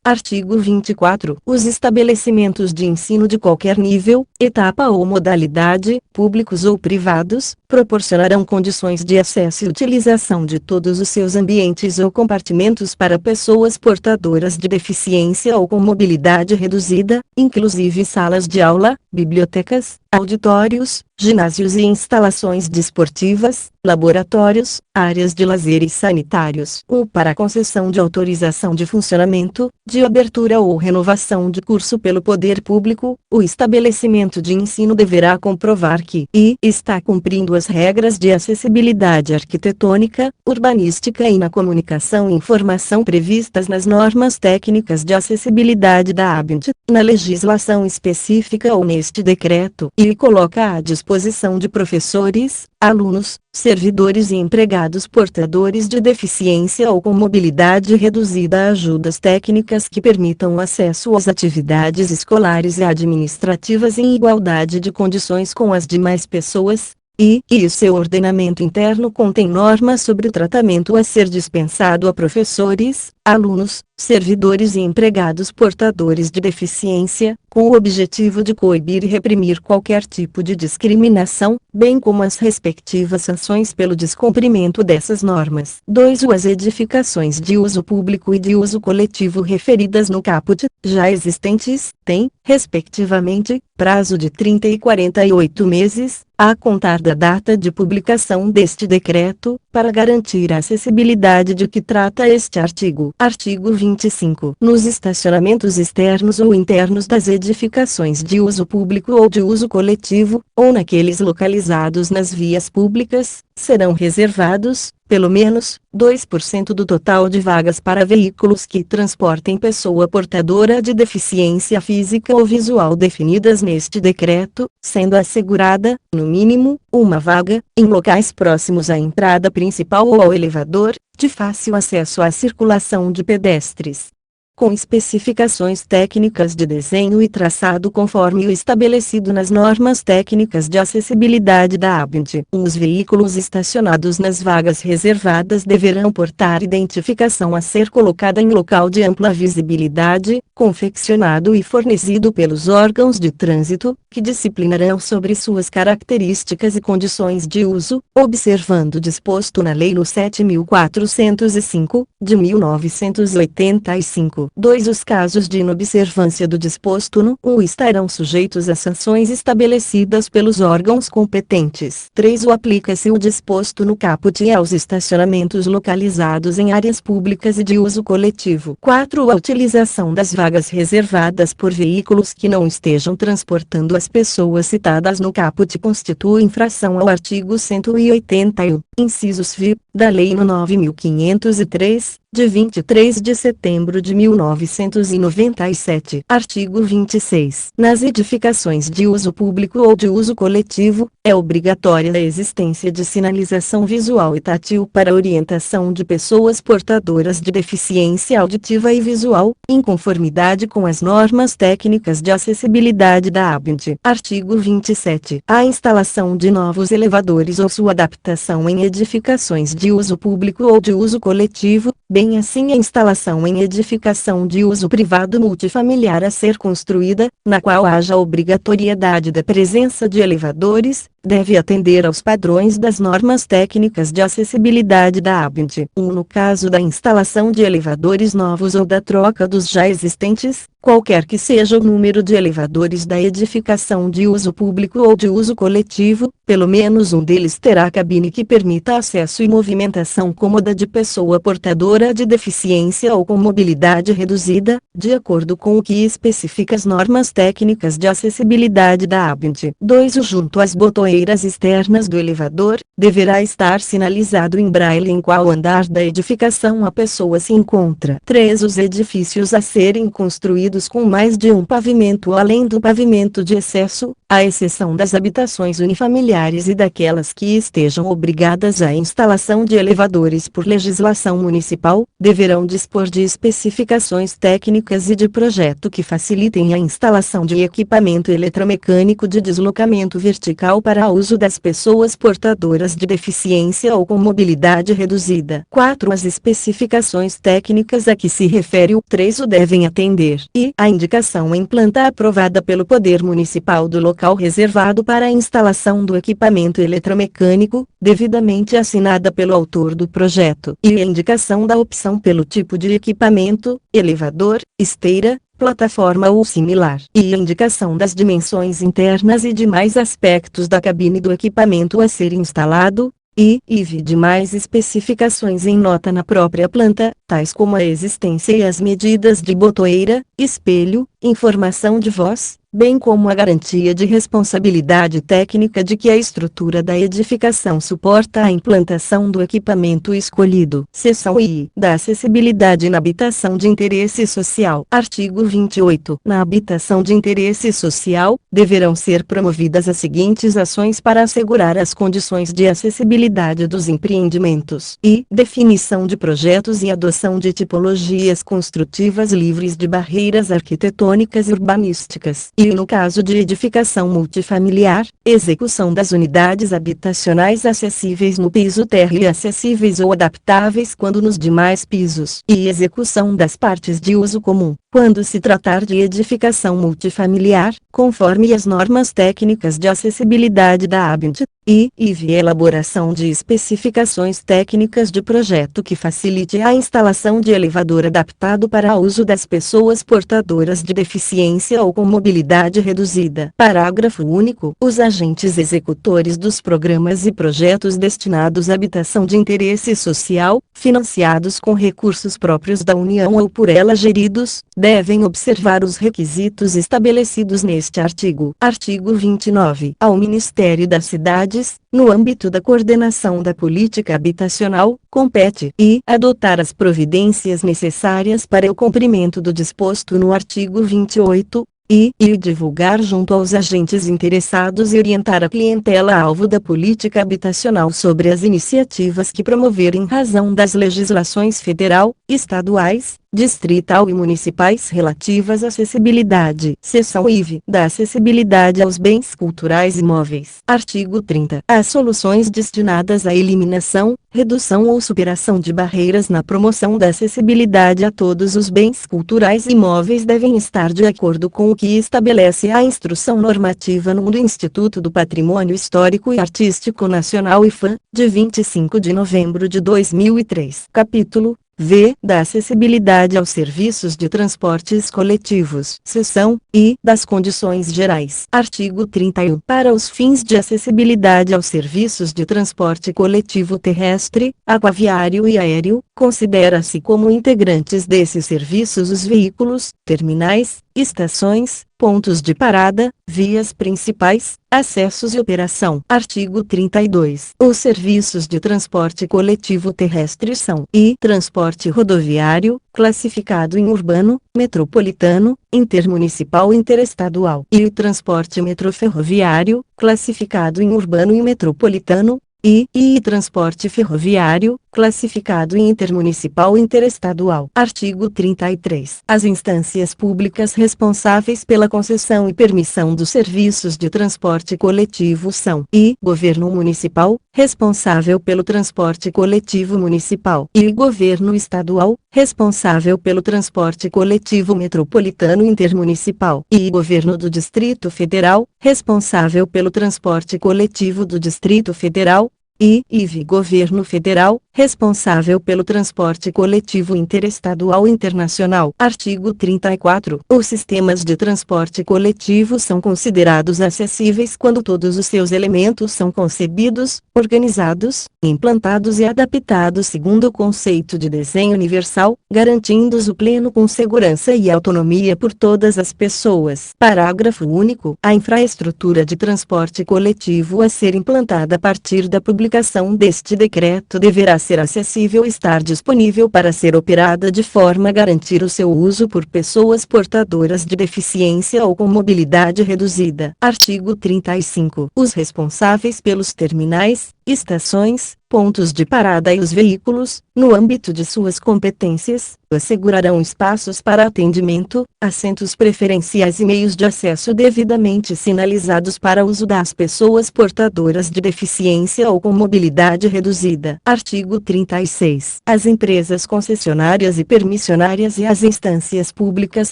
Artigo 24. Os estabelecimentos de ensino de qualquer nível, etapa ou modalidade, públicos ou privados, proporcionarão condições de acesso e utilização de todos os seus ambientes ou compartimentos para pessoas portadoras de deficiência ou com mobilidade reduzida, inclusive salas de aula, bibliotecas, auditórios, ginásios e instalações desportivas, laboratórios, áreas de lazer e sanitários. Ou para a concessão de autorização de funcionamento, de abertura ou renovação de curso pelo poder público, o estabelecimento de ensino deverá comprovar que está cumprindo as regras de acessibilidade arquitetônica, urbanística e na comunicação e informação previstas nas normas técnicas de acessibilidade da ABINT, na legislação específica ou neste decreto, e coloca à disposição de professores, alunos, servidores e empregados portadores de deficiência ou com mobilidade reduzida ajudas técnicas que permitam o acesso às atividades escolares e administrativas em igualdade de condições com as demais pessoas, e o seu ordenamento interno contém normas sobre o tratamento a ser dispensado a professores, alunos, servidores e empregados portadores de deficiência, com o objetivo de coibir e reprimir qualquer tipo de discriminação, bem como as respectivas sanções pelo descumprimento dessas normas. 2. As edificações de uso público e de uso coletivo referidas no caput, já existentes, têm, respectivamente, prazo de 30 e 48 meses, a contar da data de publicação deste decreto, para garantir a acessibilidade de que trata este artigo. Artigo 25. Nos estacionamentos externos ou internos das edificações de uso público ou de uso coletivo, ou naqueles localizados nas vias públicas, serão reservados, pelo menos, 2% do total de vagas para veículos que transportem pessoa portadora de deficiência física ou visual definidas neste decreto, sendo assegurada, no mínimo, uma vaga, em locais próximos à entrada principal ou ao elevador, de fácil acesso à circulação de pedestres, com especificações técnicas de desenho e traçado conforme o estabelecido nas normas técnicas de acessibilidade da ABINT. Os veículos estacionados nas vagas reservadas deverão portar identificação a ser colocada em local de ampla visibilidade, confeccionado e fornecido pelos órgãos de trânsito, que disciplinarão sobre suas características e condições de uso, observando o disposto na Lei nº 7.405, de 1985. 2. Os casos de inobservância do disposto no 1 estarão sujeitos a sanções estabelecidas pelos órgãos competentes. 3. Aplica-se o disposto no caput aos estacionamentos localizados em áreas públicas e de uso coletivo. 4. A utilização das vagas reservadas por veículos que não estejam transportando as pessoas citadas no caput constitui infração ao artigo 181, incisos f, da Lei nº 9.503, de 23 de setembro de 1997. Artigo 26. Nas edificações de uso público ou de uso coletivo, é obrigatória a existência de sinalização visual e tátil para orientação de pessoas portadoras de deficiência auditiva e visual, em conformidade com as normas técnicas de acessibilidade da ABINT. Artigo 27. A instalação de novos elevadores ou sua adaptação em edificações de uso público ou de uso coletivo, bem assim a instalação em edificação de uso privado multifamiliar a ser construída, na qual haja obrigatoriedade da presença de elevadores, deve atender aos padrões das normas técnicas de acessibilidade da ABINT. No caso da instalação de elevadores novos ou da troca dos já existentes, qualquer que seja o número de elevadores da edificação de uso público ou de uso coletivo, pelo menos um deles terá cabine que permita acesso e movimentação cômoda de pessoa portadora de deficiência ou com mobilidade reduzida, de acordo com o que especifica as normas técnicas de acessibilidade da ABINT. 2. Junto às botoeiras externas do elevador, deverá estar sinalizado em braille em qual andar da edificação a pessoa se encontra. 3. Os edifícios a serem construídos com mais de um pavimento além do pavimento de acesso, à exceção das habitações unifamiliares e daquelas que estejam obrigadas à instalação de elevadores por legislação municipal, deverão dispor de especificações técnicas e de projeto que facilitem a instalação de equipamento eletromecânico de deslocamento vertical para uso das pessoas portadoras de deficiência ou com mobilidade reduzida. 4. As especificações técnicas a que se refere o 3 o devem atender e a indicação em planta aprovada pelo Poder Municipal do local reservado para a instalação do equipamento eletromecânico, devidamente assinada pelo autor do projeto, e a indicação da opção pelo tipo de equipamento, elevador, esteira, plataforma ou similar, e a indicação das dimensões internas e demais aspectos da cabine do equipamento a ser instalado, e demais especificações em nota na própria planta, tais como a existência e as medidas de botoeira, espelho, informação de voz, bem como a garantia de responsabilidade técnica de que a estrutura da edificação suporta a implantação do equipamento escolhido. Seção I. Da acessibilidade na habitação de interesse social. Artigo 28. Na habitação de interesse social, deverão ser promovidas as seguintes ações para assegurar as condições de acessibilidade dos empreendimentos. I. Definição de projetos e adoção de tipologias construtivas livres de barreiras arquitetônicas e urbanísticas. E no caso de edificação multifamiliar, execução das unidades habitacionais acessíveis no piso terra e acessíveis ou adaptáveis quando nos demais pisos. E execução das partes de uso comum, quando se tratar de edificação multifamiliar, conforme as normas técnicas de acessibilidade da ABINT. E elaboração de especificações técnicas de projeto que facilite a instalação de elevador adaptado para uso das pessoas portadoras de deficiência ou com mobilidade reduzida. Parágrafo único. Os agentes executores dos programas e projetos destinados à habitação de interesse social, financiados com recursos próprios da União ou por ela geridos, devem observar os requisitos estabelecidos neste artigo. Artigo 29. Ao Ministério das Cidades, no âmbito da coordenação da política habitacional, compete e adotar as providências necessárias para o cumprimento do disposto no artigo 28, e divulgar junto aos agentes interessados e orientar a clientela-alvo da política habitacional sobre as iniciativas que promover em razão das legislações federal, estaduais, distrital e municipais relativas à acessibilidade. Seção IV. Da acessibilidade aos bens culturais imóveis. Artigo 30. As soluções destinadas à eliminação, redução ou superação de barreiras na promoção da acessibilidade a todos os bens culturais imóveis devem estar de acordo com o que estabelece a Instrução Normativa no do Instituto do Patrimônio Histórico e Artístico Nacional IFAM, de 25 de novembro de 2003. Capítulo V. Da acessibilidade aos serviços de transportes coletivos. Seção I. Das condições gerais. Artigo 31. Para os fins de acessibilidade aos serviços de transporte coletivo terrestre, aquaviário e aéreo, considera-se como integrantes desses serviços os veículos, terminais, estações, pontos de parada, vias principais, acessos e operação. Artigo 32. Os serviços de transporte coletivo terrestre são: I. Transporte rodoviário, classificado em urbano, metropolitano, intermunicipal e interestadual. E transporte metroferroviário, classificado em urbano e metropolitano. E transporte ferroviário, classificado em intermunicipal e interestadual. Artigo 33. As instâncias públicas responsáveis pela concessão e permissão dos serviços de transporte coletivo são: I. Governo municipal, responsável pelo transporte coletivo municipal. E Governo estadual, responsável pelo transporte coletivo metropolitano e intermunicipal. E Governo do Distrito Federal, responsável pelo transporte coletivo do Distrito Federal. E Governo Federal, responsável pelo transporte coletivo interestadual e internacional. Artigo 34. Os sistemas de transporte coletivo são considerados acessíveis quando todos os seus elementos são concebidos, organizados, implantados e adaptados segundo o conceito de desenho universal, garantindo-os o pleno com segurança e autonomia por todas as pessoas. Parágrafo único. A infraestrutura de transporte coletivo a ser implantada a partir da publicação deste decreto deverá ser acessível e estar disponível para ser operada de forma a garantir o seu uso por pessoas portadoras de deficiência ou com mobilidade reduzida. Artigo 35. Os responsáveis pelos terminais, estações, pontos de parada e os veículos, no âmbito de suas competências, assegurarão espaços para atendimento, assentos preferenciais e meios de acesso devidamente sinalizados para uso das pessoas portadoras de deficiência ou com mobilidade reduzida. Artigo 36. As empresas concessionárias e permissionárias e as instâncias públicas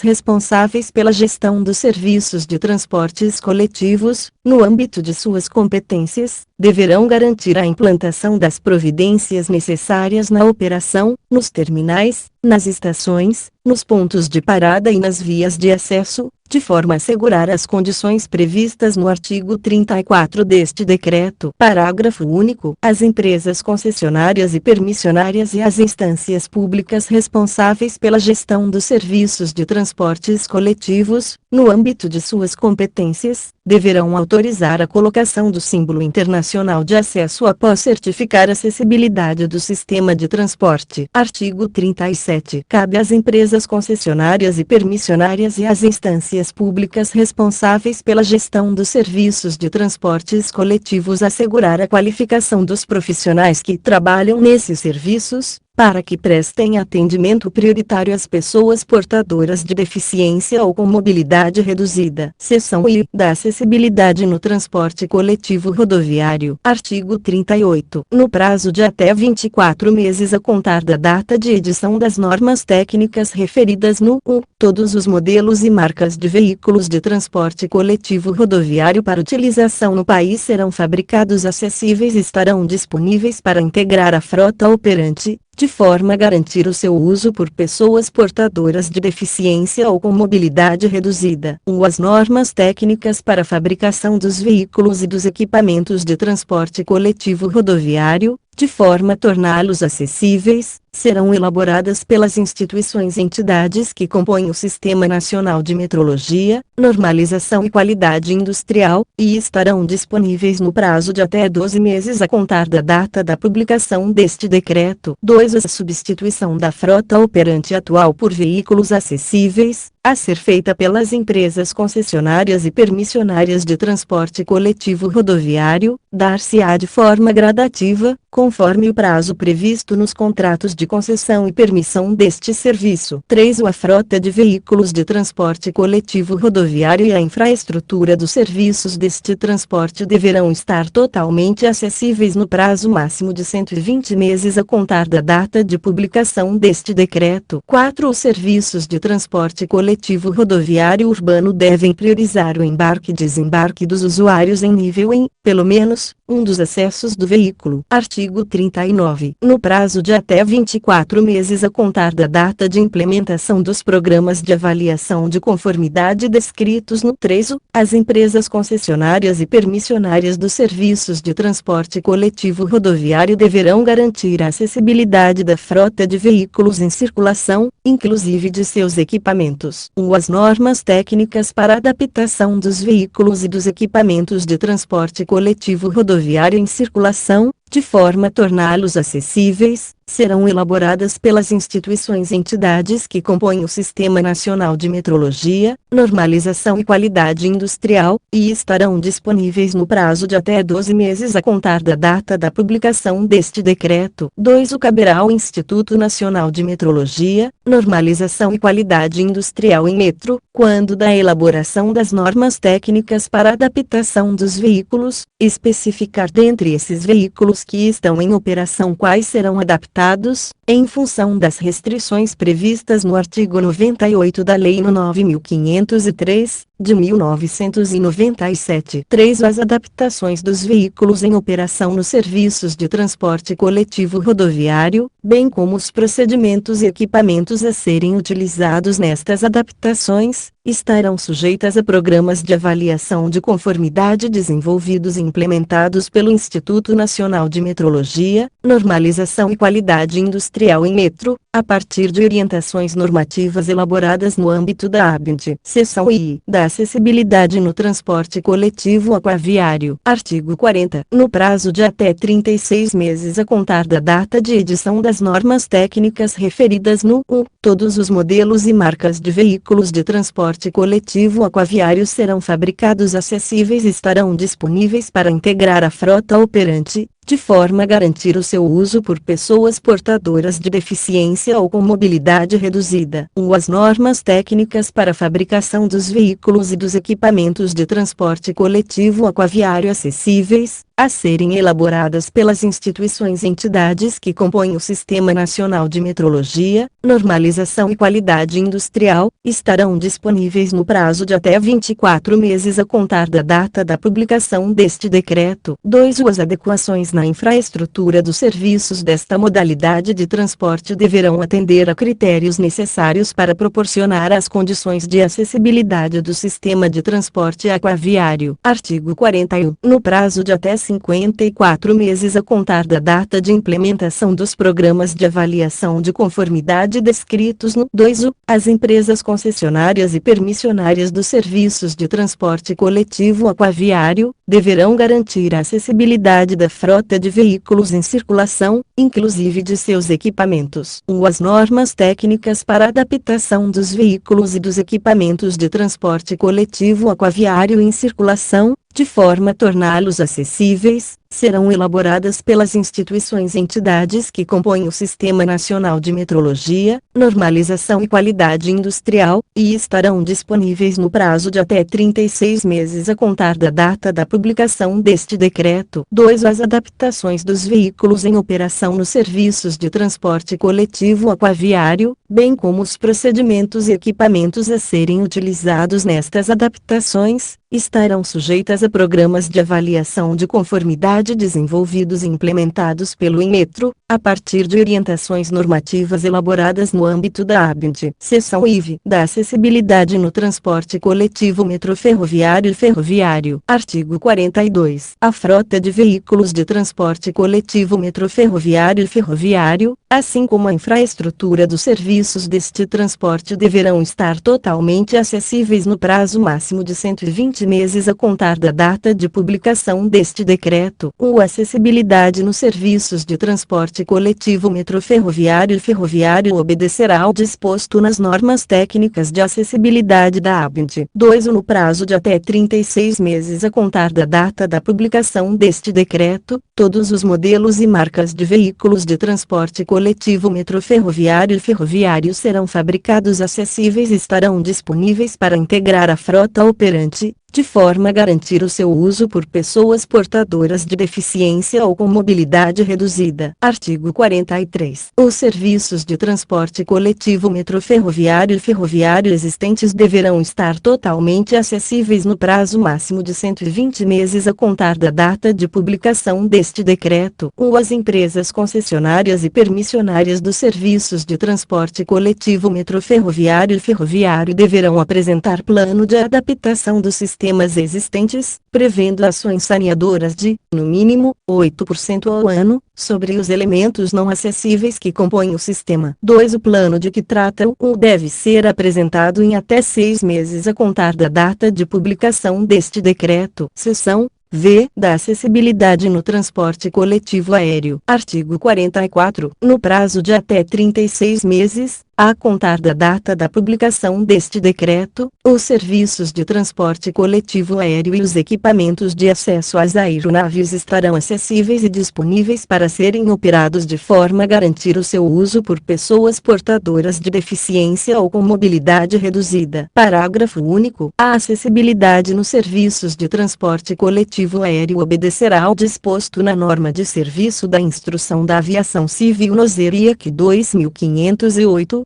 responsáveis pela gestão dos serviços de transportes coletivos, no âmbito de suas competências, deverão garantir a implantação das providências necessárias na operação, nos terminais, nas estações, nos pontos de parada e nas vias de acesso, de forma a assegurar as condições previstas no artigo 34 deste decreto. Parágrafo único. As empresas concessionárias e permissionárias e as instâncias públicas responsáveis pela gestão dos serviços de transportes coletivos, no âmbito de suas competências, deverão autorizar a colocação do símbolo internacional de acesso após certificar a acessibilidade do sistema de transporte. Artigo 37. Cabe às empresas concessionárias e permissionárias e às instâncias públicas responsáveis pela gestão dos serviços de transportes coletivos assegurar a qualificação dos profissionais que trabalham nesses serviços, para que prestem atendimento prioritário às pessoas portadoras de deficiência ou com mobilidade reduzida. Seção I da acessibilidade no transporte coletivo rodoviário. Artigo 38. No prazo de até 24 meses a contar da data de edição das normas técnicas referidas no 1, todos os modelos e marcas de veículos de transporte coletivo rodoviário para utilização no país serão fabricados acessíveis e estarão disponíveis para integrar a frota operante, de forma a garantir o seu uso por pessoas portadoras de deficiência ou com mobilidade reduzida. As normas técnicas para a fabricação dos veículos e dos equipamentos de transporte coletivo rodoviário, de forma a torná-los acessíveis, serão elaboradas pelas instituições e entidades que compõem o Sistema Nacional de Metrologia, Normalização e Qualidade Industrial, e estarão disponíveis no prazo de até 12 meses a contar da data da publicação deste decreto. 2. A substituição da frota operante atual por veículos acessíveis, a ser feita pelas empresas concessionárias e permissionárias de transporte coletivo rodoviário, dar-se-á de forma gradativa, conforme o prazo previsto nos contratos de concessão e permissão deste serviço. 3. A frota de veículos de transporte coletivo rodoviário e a infraestrutura dos serviços deste transporte deverão estar totalmente acessíveis no prazo máximo de 120 meses a contar da data de publicação deste decreto. 4. Os serviços de transporte coletivo rodoviário urbano devem priorizar o embarque e desembarque dos usuários em nível em, pelo menos, um dos acessos do veículo. Artigo 39. No prazo de até 24 meses a contar da data de implementação dos programas de avaliação de conformidade descritos no 3, as empresas concessionárias e permissionárias dos serviços de transporte coletivo rodoviário deverão garantir a acessibilidade da frota de veículos em circulação, inclusive de seus equipamentos. As normas técnicas para a adaptação dos veículos e dos equipamentos de transporte coletivo rodoviário em circulação, de forma a torná-los acessíveis, serão elaboradas pelas instituições e entidades que compõem o Sistema Nacional de Metrologia, Normalização e Qualidade Industrial, e estarão disponíveis no prazo de até 12 meses a contar da data da publicação deste decreto. 2. Caberá ao Instituto Nacional de Metrologia, Normalização e Qualidade Industrial em Metro, quando da elaboração das normas técnicas para a adaptação dos veículos, especificar dentre esses veículos que estão em operação quais serão adaptados, em função das restrições previstas no artigo 98 da Lei nº 9.503, de 1997. 3. As adaptações dos veículos em operação nos serviços de transporte coletivo rodoviário, bem como os procedimentos e equipamentos a serem utilizados nestas adaptações, estarão sujeitas a programas de avaliação de conformidade desenvolvidos e implementados pelo Instituto Nacional de Metrologia, Normalização e Qualidade Industrial em Metro, a partir de orientações normativas elaboradas no âmbito da ABINT. Seção I. Da acessibilidade no transporte coletivo aquaviário. Artigo 40. No prazo de até 36 meses a contar da data de edição das normas técnicas referidas no 1, todos os modelos e marcas de veículos de transporte coletivo aquaviário serão fabricados acessíveis e estarão disponíveis para integrar a frota operante, de forma a garantir o seu uso por pessoas portadoras de deficiência ou com mobilidade reduzida. As normas técnicas para a fabricação dos veículos e dos equipamentos de transporte coletivo aquaviário acessíveis, a serem elaboradas pelas instituições e entidades que compõem o Sistema Nacional de Metrologia, Normalização e Qualidade Industrial, estarão disponíveis no prazo de até 24 meses a contar da data da publicação deste decreto. 2. As adequações na infraestrutura dos serviços desta modalidade de transporte deverão atender a critérios necessários para proporcionar as condições de acessibilidade do sistema de transporte aquaviário. Artigo 41. No prazo de até 54 meses a contar da data de implementação dos programas de avaliação de conformidade descritos no 2. As empresas concessionárias e permissionárias dos serviços de transporte coletivo aquaviário deverão garantir a acessibilidade da frota de veículos em circulação, inclusive de seus equipamentos. As normas técnicas para a adaptação dos veículos e dos equipamentos de transporte coletivo aquaviário em circulação, de forma a torná-los acessíveis, serão elaboradas pelas instituições e entidades que compõem o Sistema Nacional de Metrologia, Normalização e Qualidade Industrial, e estarão disponíveis no prazo de até 36 meses a contar da data da publicação deste decreto. 2. As adaptações dos veículos em operação nos serviços de transporte coletivo aquaviário, bem como os procedimentos e equipamentos a serem utilizados nestas adaptações, estarão sujeitas a programas de avaliação de conformidade desenvolvidos e implementados pelo INMetro, a partir de orientações normativas elaboradas no âmbito da ABINT. Seção IV. Da acessibilidade no transporte coletivo metroferroviário e ferroviário. Artigo 42. A frota de veículos de transporte coletivo metroferroviário e ferroviário, assim como a infraestrutura dos serviços deste transporte deverão estar totalmente acessíveis no prazo máximo de 120 meses a contar da data de publicação deste decreto. A acessibilidade nos serviços de transporte coletivo metroferroviário e ferroviário obedecerá ao disposto nas normas técnicas de acessibilidade da ABINT. 2. No prazo de até 36 meses a contar da data da publicação deste decreto, todos os modelos e marcas de veículos de transporte coletivo metroferroviário e ferroviário serão fabricados acessíveis e estarão disponíveis para integrar a frota operante, de forma a garantir o seu uso por pessoas portadoras de deficiência ou com mobilidade reduzida. Artigo 43. Os serviços de transporte coletivo metroferroviário e ferroviário existentes deverão estar totalmente acessíveis no prazo máximo de 120 meses a contar da data de publicação deste decreto. As empresas concessionárias e permissionárias dos serviços de transporte coletivo metroferroviário e ferroviário deverão apresentar plano de adaptação do sistema existentes, prevendo ações saneadoras de, no mínimo, 8% ao ano, sobre os elementos não acessíveis que compõem o sistema. 2. O plano de que trata o deve ser apresentado em até 6 meses a contar da data de publicação deste decreto. Seção V. Da acessibilidade no transporte coletivo aéreo. Artigo 44. No prazo de até 36 meses, a contar da data da publicação deste decreto, os serviços de transporte coletivo aéreo e os equipamentos de acesso às aeronaves estarão acessíveis e disponíveis para serem operados de forma a garantir o seu uso por pessoas portadoras de deficiência ou com mobilidade reduzida. Parágrafo único. A acessibilidade nos serviços de transporte coletivo aéreo obedecerá ao disposto na norma de serviço da Instrução da Aviação Civil no ZERIAC 2508-0796,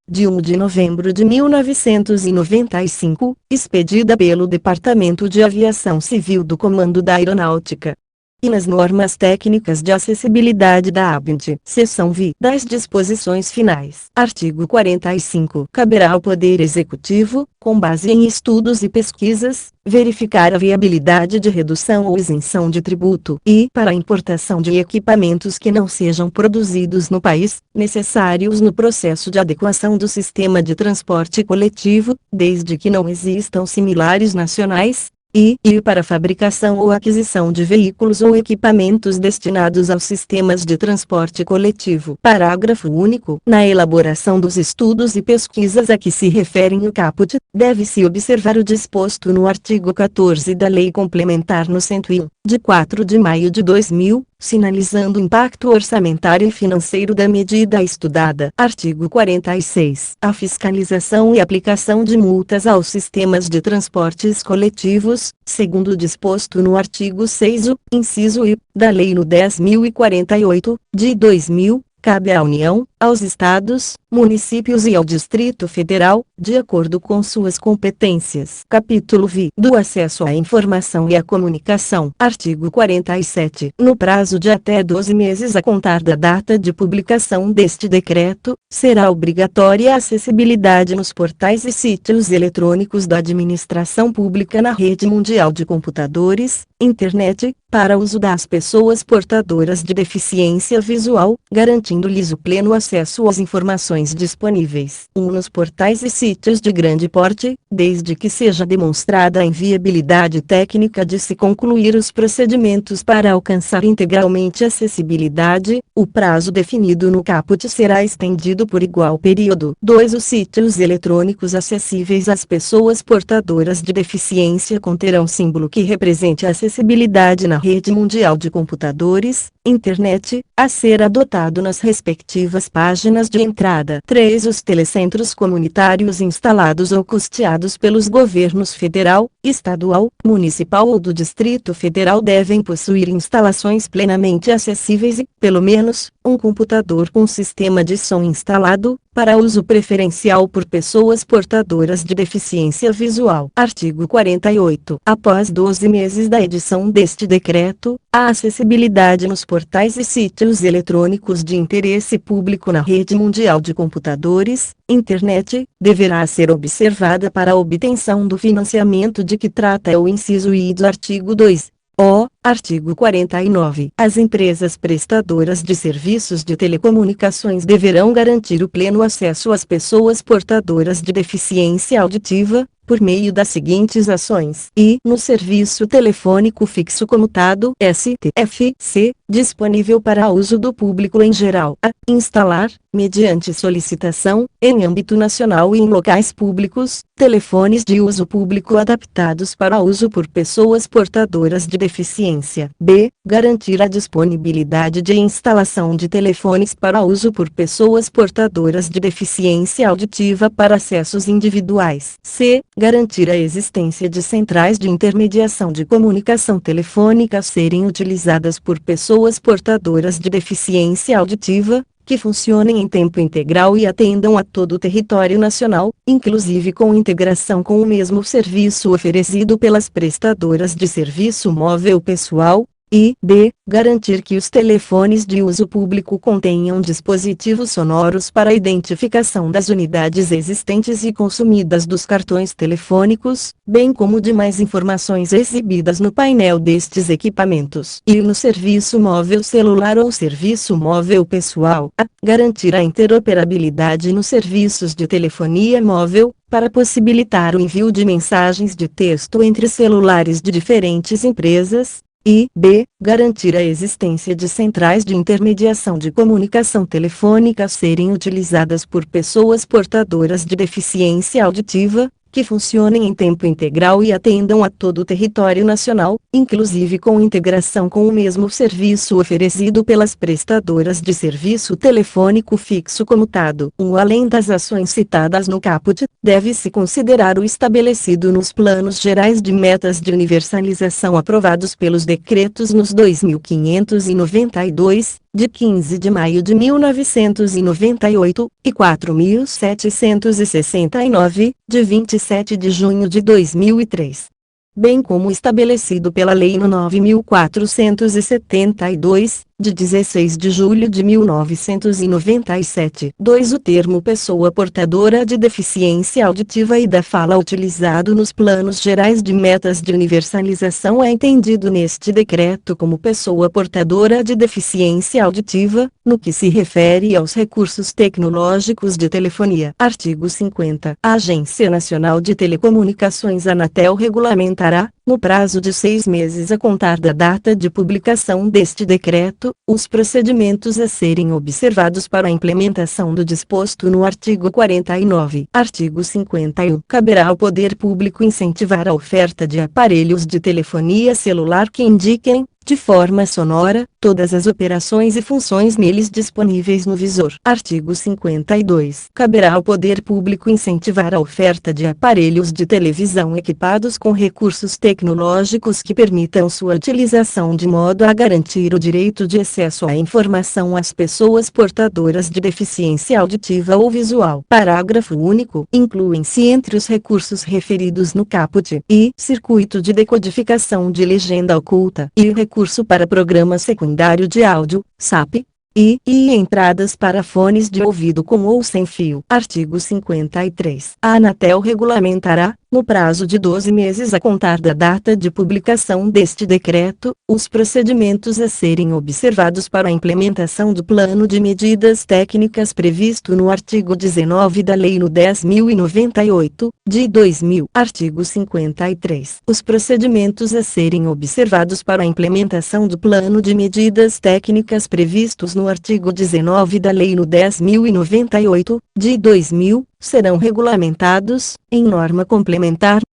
de 1 de novembro de 1995, expedida pelo Departamento de Aviação Civil do Comando da Aeronáutica. e nas normas técnicas de acessibilidade da ABNT. Seção V. Das disposições finais. Artigo 45. Caberá ao Poder Executivo, com base em estudos e pesquisas, verificar a viabilidade de redução ou isenção de tributo e, para a importação de equipamentos que não sejam produzidos no país, necessários no processo de adequação do sistema de transporte coletivo, desde que não existam similares nacionais, e para a fabricação ou aquisição de veículos ou equipamentos destinados aos sistemas de transporte coletivo. Parágrafo único. Na elaboração dos estudos e pesquisas a que se referem o caput, deve-se observar o disposto no artigo 14 da Lei Complementar no 101, de 4 de maio de 2000, sinalizando o impacto orçamentário e financeiro da medida estudada. Artigo 46. A fiscalização e aplicação de multas aos sistemas de transportes coletivos, segundo o disposto no artigo 6º, inciso I, da Lei nº 10.048, de 2000, cabe à União, aos Estados, municípios e ao Distrito Federal, de acordo com suas competências. Capítulo V. Do acesso à informação e à comunicação. Artigo 47. No prazo de até 12 meses a contar da data de publicação deste decreto, será obrigatória a acessibilidade nos portais e sítios eletrônicos da administração pública na rede mundial de computadores, internet, para uso das pessoas portadoras de deficiência visual, garantindo-lhes o pleno acesso às informações disponíveis. Nos portais e sítios de grande porte, desde que seja demonstrada a inviabilidade técnica de se concluir os procedimentos para alcançar integralmente a acessibilidade, o prazo definido no caput será estendido por igual período. 2. Os sítios eletrônicos acessíveis às pessoas portadoras de deficiência conterão símbolo que represente a acessibilidade na rede mundial de computadores, internet, a ser adotado nas respectivas páginas de entrada. 3. Os telecentros comunitários instalados ou custeados pelos governos federal, estadual, municipal ou do Distrito Federal devem possuir instalações plenamente acessíveis e, pelo menos, um computador com sistema de som instalado, para uso preferencial por pessoas portadoras de deficiência visual. Artigo 48. Após 12 meses da edição deste decreto, a acessibilidade nos portais e sítios eletrônicos de interesse público na rede mundial de computadores, internet, deverá ser observada para a obtenção do financiamento de que trata o inciso I do artigo 2. Artigo 49. As empresas prestadoras de serviços de telecomunicações deverão garantir o pleno acesso às pessoas portadoras de deficiência auditiva, por meio das seguintes ações: no serviço telefônico fixo comutado STFC, disponível para uso do público em geral, instalar, mediante solicitação, em âmbito nacional e em locais públicos, telefones de uso público adaptados para uso por pessoas portadoras de deficiência. Garantir a disponibilidade de instalação de telefones para uso por pessoas portadoras de deficiência auditiva para acessos individuais. Garantir a existência de centrais de intermediação de comunicação telefônica a serem utilizadas por pessoas portadoras de deficiência auditiva, que funcionem em tempo integral e atendam a todo o território nacional, inclusive com integração com o mesmo serviço oferecido pelas prestadoras de serviço móvel pessoal. Garantir que os telefones de uso público contenham dispositivos sonoros para a identificação das unidades existentes e consumidas dos cartões telefônicos, bem como demais informações exibidas no painel destes equipamentos. No serviço móvel celular ou serviço móvel pessoal, garantir a interoperabilidade nos serviços de telefonia móvel, para possibilitar o envio de mensagens de texto entre celulares de diferentes empresas. Garantir a existência de centrais de intermediação de comunicação telefônica a serem utilizadas por pessoas portadoras de deficiência auditiva, que funcionem em tempo integral e atendam a todo o território nacional, inclusive com integração com o mesmo serviço oferecido pelas prestadoras de serviço telefônico fixo comutado. Além das ações citadas no caput, deve-se considerar o estabelecido nos planos gerais de metas de universalização aprovados pelos decretos nos 2592, de 15 de maio de 1998, e 4769, de 27 de junho de 2003. bem como estabelecido pela Lei no 9.472, de 16 de julho de 1997. 2. O termo pessoa portadora de deficiência auditiva e da fala utilizado nos planos gerais de metas de universalização é entendido neste decreto como pessoa portadora de deficiência auditiva, no que se refere aos recursos tecnológicos de telefonia. Artigo 50. A Agência Nacional de Telecomunicações Anatel regulamentará, no prazo de 6 meses a contar da data de publicação deste decreto, os procedimentos a serem observados para a implementação do disposto no artigo 49. Artigo 51. Caberá ao poder público incentivar a oferta de aparelhos de telefonia celular que indiquem, de forma sonora, todas as operações e funções neles disponíveis no visor. Artigo 52. Caberá ao poder público incentivar a oferta de aparelhos de televisão equipados com recursos tecnológicos que permitam sua utilização de modo a garantir o direito de acesso à informação às pessoas portadoras de deficiência auditiva ou visual. Parágrafo único. Incluem-se entre os recursos referidos no caput e circuito de decodificação de legenda oculta e o recurso para programa secundário de áudio, SAP, e entradas para fones de ouvido com ou sem fio. Artigo 53. A Anatel regulamentará, no prazo de 12 meses a contar da data de publicação deste decreto, os procedimentos a serem observados para a implementação do plano de medidas técnicas previsto no artigo 19 da Lei nº 10.098, de 2000. Artigo 53. Os procedimentos a serem observados para a implementação do plano de medidas técnicas previstos no artigo 19 da Lei nº 10.098, de 2000, serão regulamentados, em norma complementar,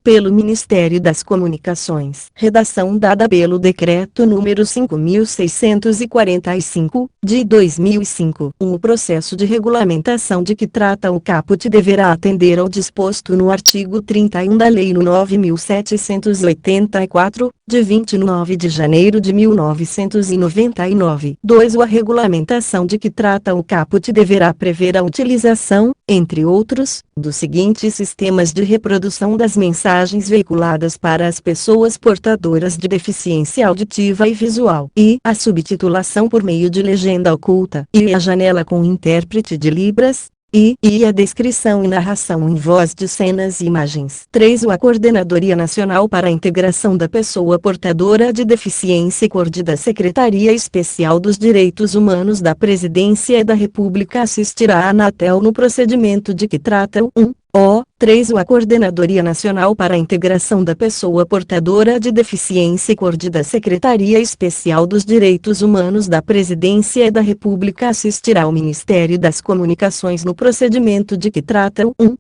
pelo Ministério das Comunicações. Redação dada pelo Decreto número 5.645, de 2005. O processo de regulamentação de que trata o caput deverá atender ao disposto no artigo 31 da Lei nº 9.784, de 29 de janeiro de 1999. 2. A regulamentação de que trata o caput deverá prever a utilização, entre outros, dos seguintes sistemas de reprodução das mensagens veiculadas para as pessoas portadoras de deficiência auditiva e visual, e a subtitulação por meio de legenda oculta, e a janela com intérprete de Libras, e a descrição e narração em voz de cenas e imagens. 3. A Coordenadoria Nacional para a Integração da Pessoa Portadora de Deficiência CORD da Secretaria Especial dos Direitos Humanos da Presidência da República assistirá a Anatel no procedimento de que trata o 3. A Coordenadoria Nacional para a Integração da Pessoa Portadora de Deficiência CORD da Secretaria Especial dos Direitos Humanos da Presidência da República assistirá ao Ministério das Comunicações no procedimento de que trata o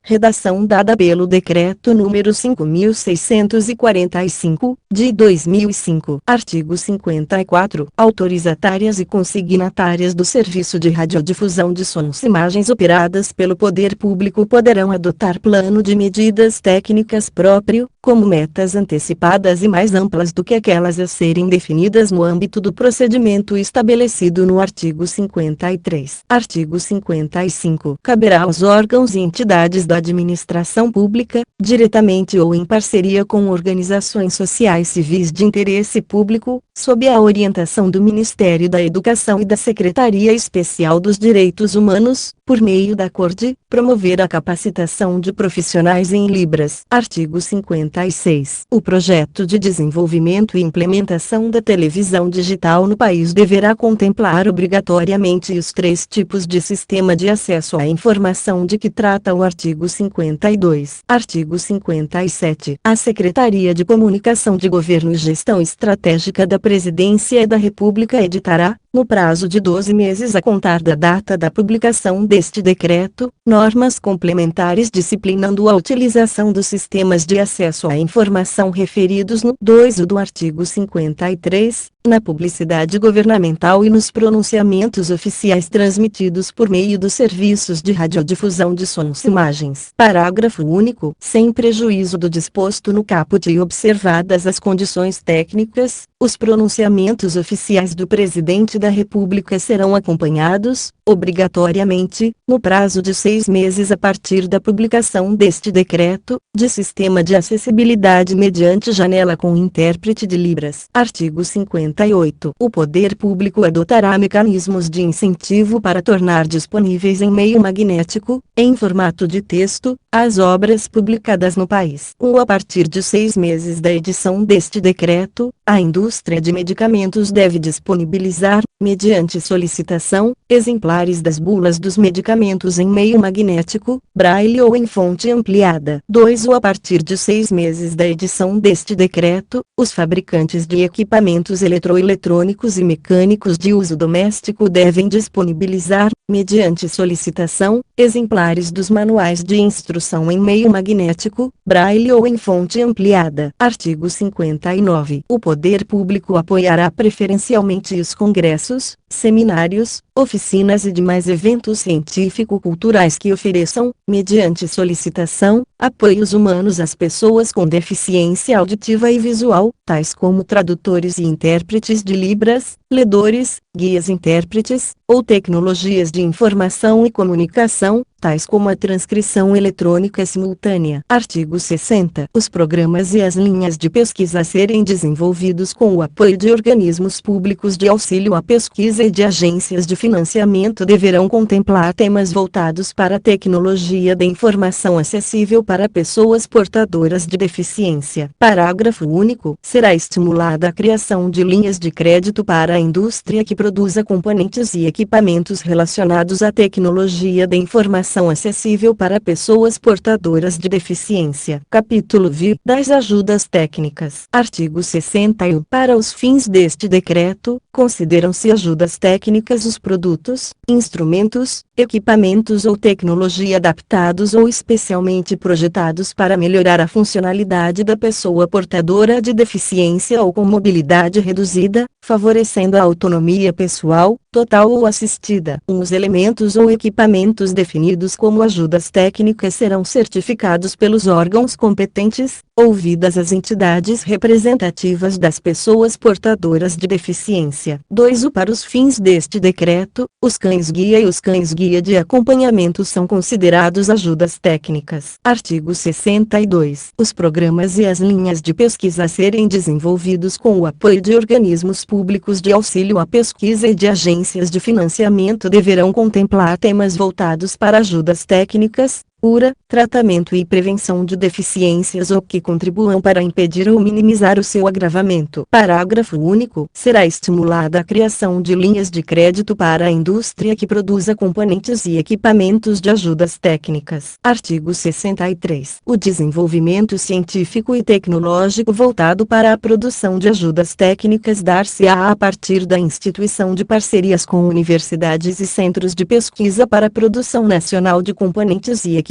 redação dada pelo Decreto número 5.645, de 2005. Artigo 54. Autorizatárias e consignatárias do serviço de radiodifusão de sons e imagens operadas pelo poder público poderão adotar plano de medidas técnicas próprio, como metas antecipadas e mais amplas do que aquelas a serem definidas no âmbito do procedimento estabelecido no artigo 53. Artigo 55. Caberá aos órgãos e entidades da administração pública, diretamente ou em parceria com organizações sociais civis de interesse público, sob a orientação do Ministério da Educação e da Secretaria Especial dos Direitos Humanos, por meio da CORD, promover a capacitação de profissionais em Libras. Artigo 56. O projeto de desenvolvimento e implementação da televisão digital no país deverá contemplar obrigatoriamente os 3 tipos de sistema de acesso à informação de que trata o artigo 52. Artigo 57. A Secretaria de Comunicação de Governo e Gestão Estratégica da Presidência da República editará, no prazo de 12 meses a contar da data da publicação deste decreto, normas complementares disciplinando a utilização dos sistemas de acesso à informação referidos no 2 do artigo 53, na publicidade governamental e nos pronunciamentos oficiais transmitidos por meio dos serviços de radiodifusão de sons e imagens. Parágrafo único. Sem prejuízo do disposto no caput e observadas as condições técnicas, os pronunciamentos oficiais do Presidente da República serão acompanhados, obrigatoriamente, no prazo de 6 meses a partir da publicação deste decreto, de sistema de acessibilidade mediante janela com intérprete de Libras. Artigo 58. O poder público adotará mecanismos de incentivo para tornar disponíveis em meio magnético, em formato de texto, as obras publicadas no país. A partir de 6 meses da edição deste decreto, a indústria de medicamentos deve disponibilizar, mediante solicitação, exemplares das bulas dos medicamentos em meio magnético, braille ou em fonte ampliada. 2. A partir de 6 meses da edição deste decreto, os fabricantes de equipamentos eletroeletrônicos e mecânicos de uso doméstico devem disponibilizar, mediante solicitação, exemplares dos manuais de instrução em meio magnético, braille ou em fonte ampliada. Artigo 59. O poder público apoiará preferencialmente os congressos, seminários, oficinas e demais eventos científico-culturais que ofereçam, mediante solicitação, apoios humanos às pessoas com deficiência auditiva e visual, tais como tradutores e intérpretes de Libras, ledores, guias intérpretes, ou tecnologias de informação e comunicação, tais como a transcrição eletrônica simultânea. Artigo 60. Os programas e as linhas de pesquisa a serem desenvolvidos com o apoio de organismos públicos de auxílio à pesquisa e de agências de financiamento deverão contemplar temas voltados para a tecnologia da informação acessível para pessoas portadoras de deficiência. Parágrafo único. Será estimulada a criação de linhas de crédito para a indústria que produza componentes e equipamentos relacionados à tecnologia da informação acessível para pessoas portadoras de deficiência. Capítulo V. Das ajudas técnicas. Artigo 61. Para os fins deste decreto, consideram-se ajudas técnicas os produtos, instrumentos, equipamentos ou tecnologia adaptados ou especialmente projetados para melhorar a funcionalidade da pessoa portadora de deficiência ou com mobilidade reduzida, favorecendo a autonomia pessoal, total ou assistida. Os elementos ou equipamentos definidos como ajudas técnicas serão certificados pelos órgãos competentes, ouvidas as entidades representativas das pessoas portadoras de deficiência. 2. Para os fins deste decreto, os cães-guia e os cães-guia de acompanhamento são considerados ajudas técnicas. Artigo 62. Os programas e as linhas de pesquisa a serem desenvolvidos com o apoio de organismos públicos de auxílio à pesquisa e de agências de financiamento deverão contemplar temas voltados para ajudas técnicas, cura, tratamento e prevenção de deficiências ou que contribuam para impedir ou minimizar o seu agravamento. Parágrafo único. Será estimulada a criação de linhas de crédito para a indústria que produza componentes e equipamentos de ajudas técnicas. Artigo 63. O desenvolvimento científico e tecnológico voltado para a produção de ajudas técnicas dar-se-á a partir da instituição de parcerias com universidades e centros de pesquisa para a produção nacional de componentes e equipamentos.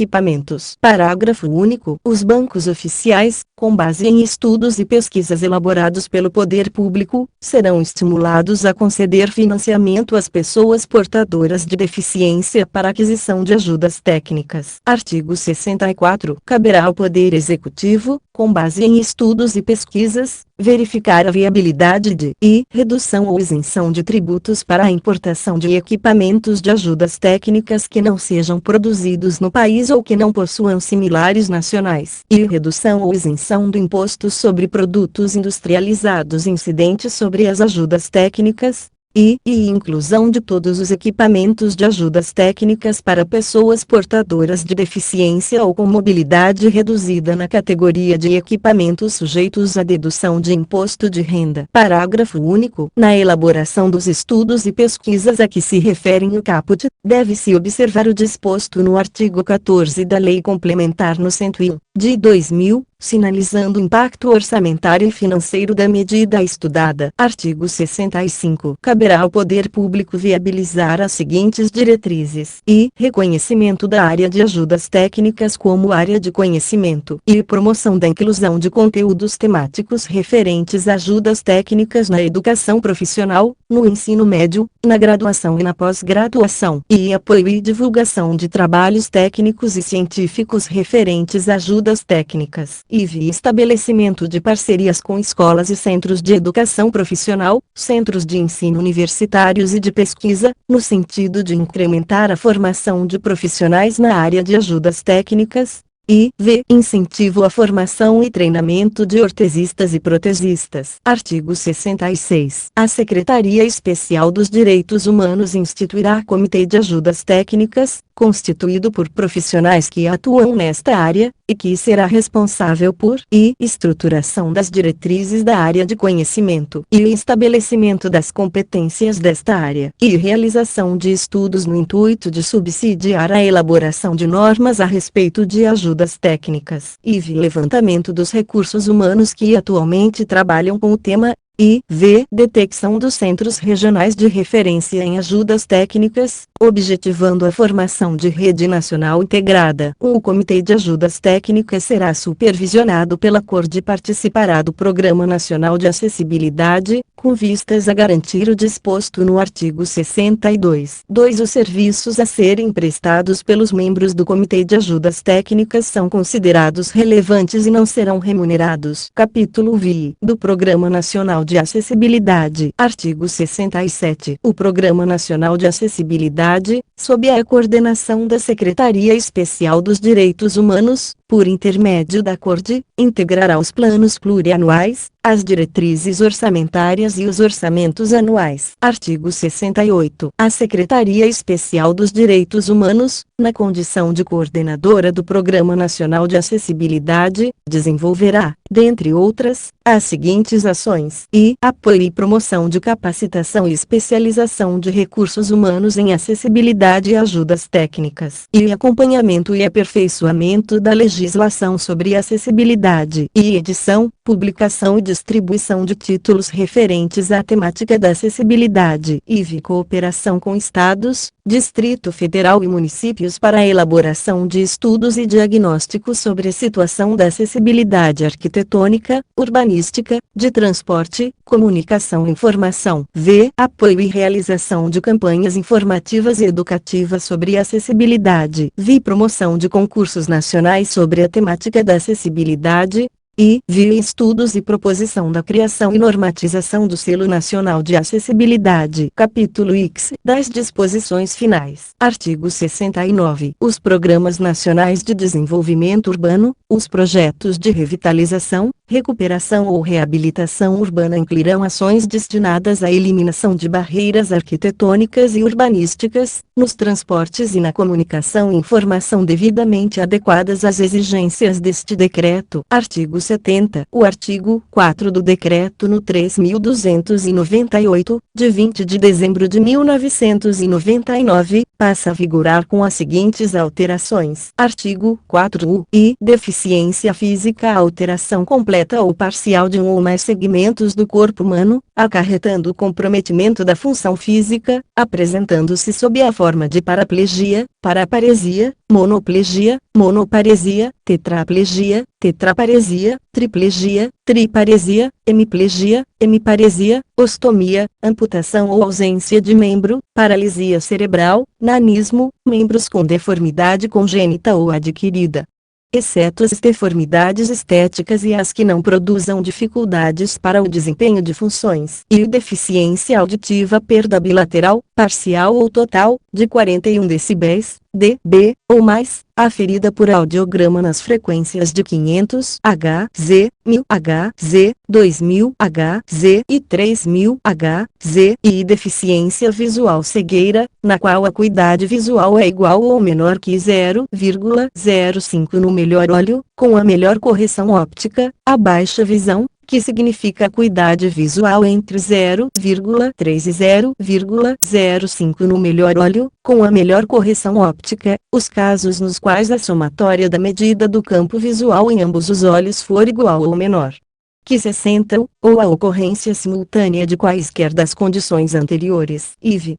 Parágrafo único. Os bancos oficiais, com base em estudos e pesquisas elaborados pelo poder público, serão estimulados a conceder financiamento às pessoas portadoras de deficiência para aquisição de ajudas técnicas. Artigo 64. Caberá ao Poder Executivo, com base em estudos e pesquisas, verificar a viabilidade de redução ou isenção de tributos para a importação de equipamentos de ajudas técnicas que não sejam produzidos no país ou que não possuam similares nacionais, e redução ou isenção do imposto sobre produtos industrializados incidentes sobre as ajudas técnicas, e inclusão de todos os equipamentos de ajudas técnicas para pessoas portadoras de deficiência ou com mobilidade reduzida na categoria de equipamentos sujeitos à dedução de imposto de renda. Parágrafo único. Na elaboração dos estudos e pesquisas a que se referem o caput, deve-se observar o disposto no artigo 14 da Lei Complementar no 101, de 2000, sinalizando o impacto orçamentário e financeiro da medida estudada. Artigo 65. Caberá ao poder público viabilizar as seguintes diretrizes: reconhecimento da área de ajudas técnicas como área de conhecimento e promoção da inclusão de conteúdos temáticos referentes a ajudas técnicas na educação profissional, no ensino médio, na graduação e na pós-graduação, e apoio e divulgação de trabalhos técnicos e científicos referentes a ajudas técnicas, e estabelecimento de parcerias com escolas e centros de educação profissional, centros de ensino universitários e de pesquisa, no sentido de incrementar a formação de profissionais na área de ajudas técnicas, e incentivo à formação e treinamento de ortesistas e protesistas. Artigo 66. A Secretaria Especial dos Direitos Humanos instituirá Comitê de Ajudas Técnicas, constituído por profissionais que atuam nesta área, e que será responsável por estruturação das diretrizes da área de conhecimento e estabelecimento das competências desta área, e realização de estudos no intuito de subsidiar a elaboração de normas a respeito de ajudas técnicas, e levantamento dos recursos humanos que atualmente trabalham com o tema, e detecção dos centros regionais de referência em ajudas técnicas, objetivando a formação de rede nacional integrada. O Comitê de Ajudas Técnicas será supervisionado pela CORD e participará do Programa Nacional de Acessibilidade, com vistas a garantir o disposto no artigo 62. 2. Os serviços a serem prestados pelos membros do Comitê de Ajudas Técnicas são considerados relevantes e não serão remunerados. Capítulo VI do Programa Nacional de Acessibilidade. Artigo 67. O Programa Nacional de Acessibilidade, sob a coordenação da Secretaria Especial dos Direitos Humanos, por intermédio da CORD, integrará os planos plurianuais, as diretrizes orçamentárias e os orçamentos anuais. Artigo 68. A Secretaria Especial dos Direitos Humanos, na condição de coordenadora do Programa Nacional de Acessibilidade, desenvolverá, dentre outras, as seguintes ações: apoio e promoção de capacitação e especialização de recursos humanos em acessibilidade e ajudas técnicas, e acompanhamento e aperfeiçoamento da legislação sobre acessibilidade, e edição, publicação e distribuição de títulos referentes à temática da acessibilidade, e cooperação com estados, Distrito Federal e municípios para a elaboração de estudos e diagnósticos sobre a situação da acessibilidade arquitetônica, urbanística, de transporte, comunicação e informação. Apoio e realização de campanhas informativas e educativas sobre acessibilidade. Promoção de concursos nacionais sobre a temática da acessibilidade. Estudos e proposição da criação e normatização do Selo Nacional de Acessibilidade. Capítulo X das disposições finais. Artigo 69. Os Programas Nacionais de Desenvolvimento Urbano, os projetos de revitalização, recuperação ou reabilitação urbana incluirão ações destinadas à eliminação de barreiras arquitetônicas e urbanísticas, nos transportes e na comunicação e informação devidamente adequadas às exigências deste decreto. Artigo 70. O artigo 4 do Decreto no 3.298, de 20 de dezembro de 1999, passa a vigorar com as seguintes alterações. Artigo 4 deficiência física, alteração completa ou parcial de um ou mais segmentos do corpo humano, acarretando o comprometimento da função física, apresentando-se sob a forma de paraplegia, paraparesia, monoplegia, monoparesia, tetraplegia, tetraparesia, triplegia, triparesia, hemiplegia, hemiparesia, ostomia, amputação ou ausência de membro, paralisia cerebral, nanismo, membros com deformidade congênita ou adquirida, exceto as deformidades estéticas e as que não produzam dificuldades para o desempenho de funções, e deficiência auditiva, perda bilateral, parcial ou total, de 41 decibéis, dB, ou mais, aferida por audiograma nas frequências de 500 Hz, 1000 Hz, 2000 Hz e 3000 Hz, e deficiência visual cegueira, na qual a acuidade visual é igual ou menor que 0,05 no melhor olho, com a melhor correção óptica, a baixa visão, que significa acuidade visual entre 0,3 e 0,05 no melhor olho, com a melhor correção óptica, os casos nos quais a somatória da medida do campo visual em ambos os olhos for igual ou menor que 60, ou a ocorrência simultânea de quaisquer das condições anteriores. IV.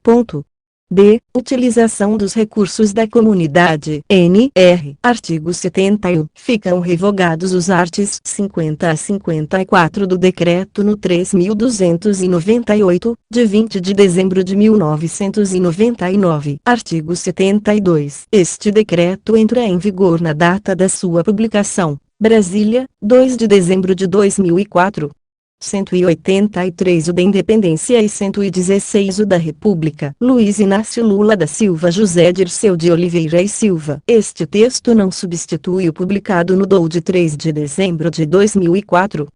D. Utilização dos recursos da comunidade. NR. Artigo 71. Ficam revogados os arts. 50 a 54 do Decreto no 3.298, de 20 de dezembro de 1999. Artigo 72. Este decreto entra em vigor na data da sua publicação. Brasília, 2 de dezembro de 2004. 183 o da Independência e 116 o da República. Luiz Inácio Lula da Silva José Dirceu de Oliveira e Silva. Este texto não substitui o publicado no DOU de 3 de dezembro de 2004.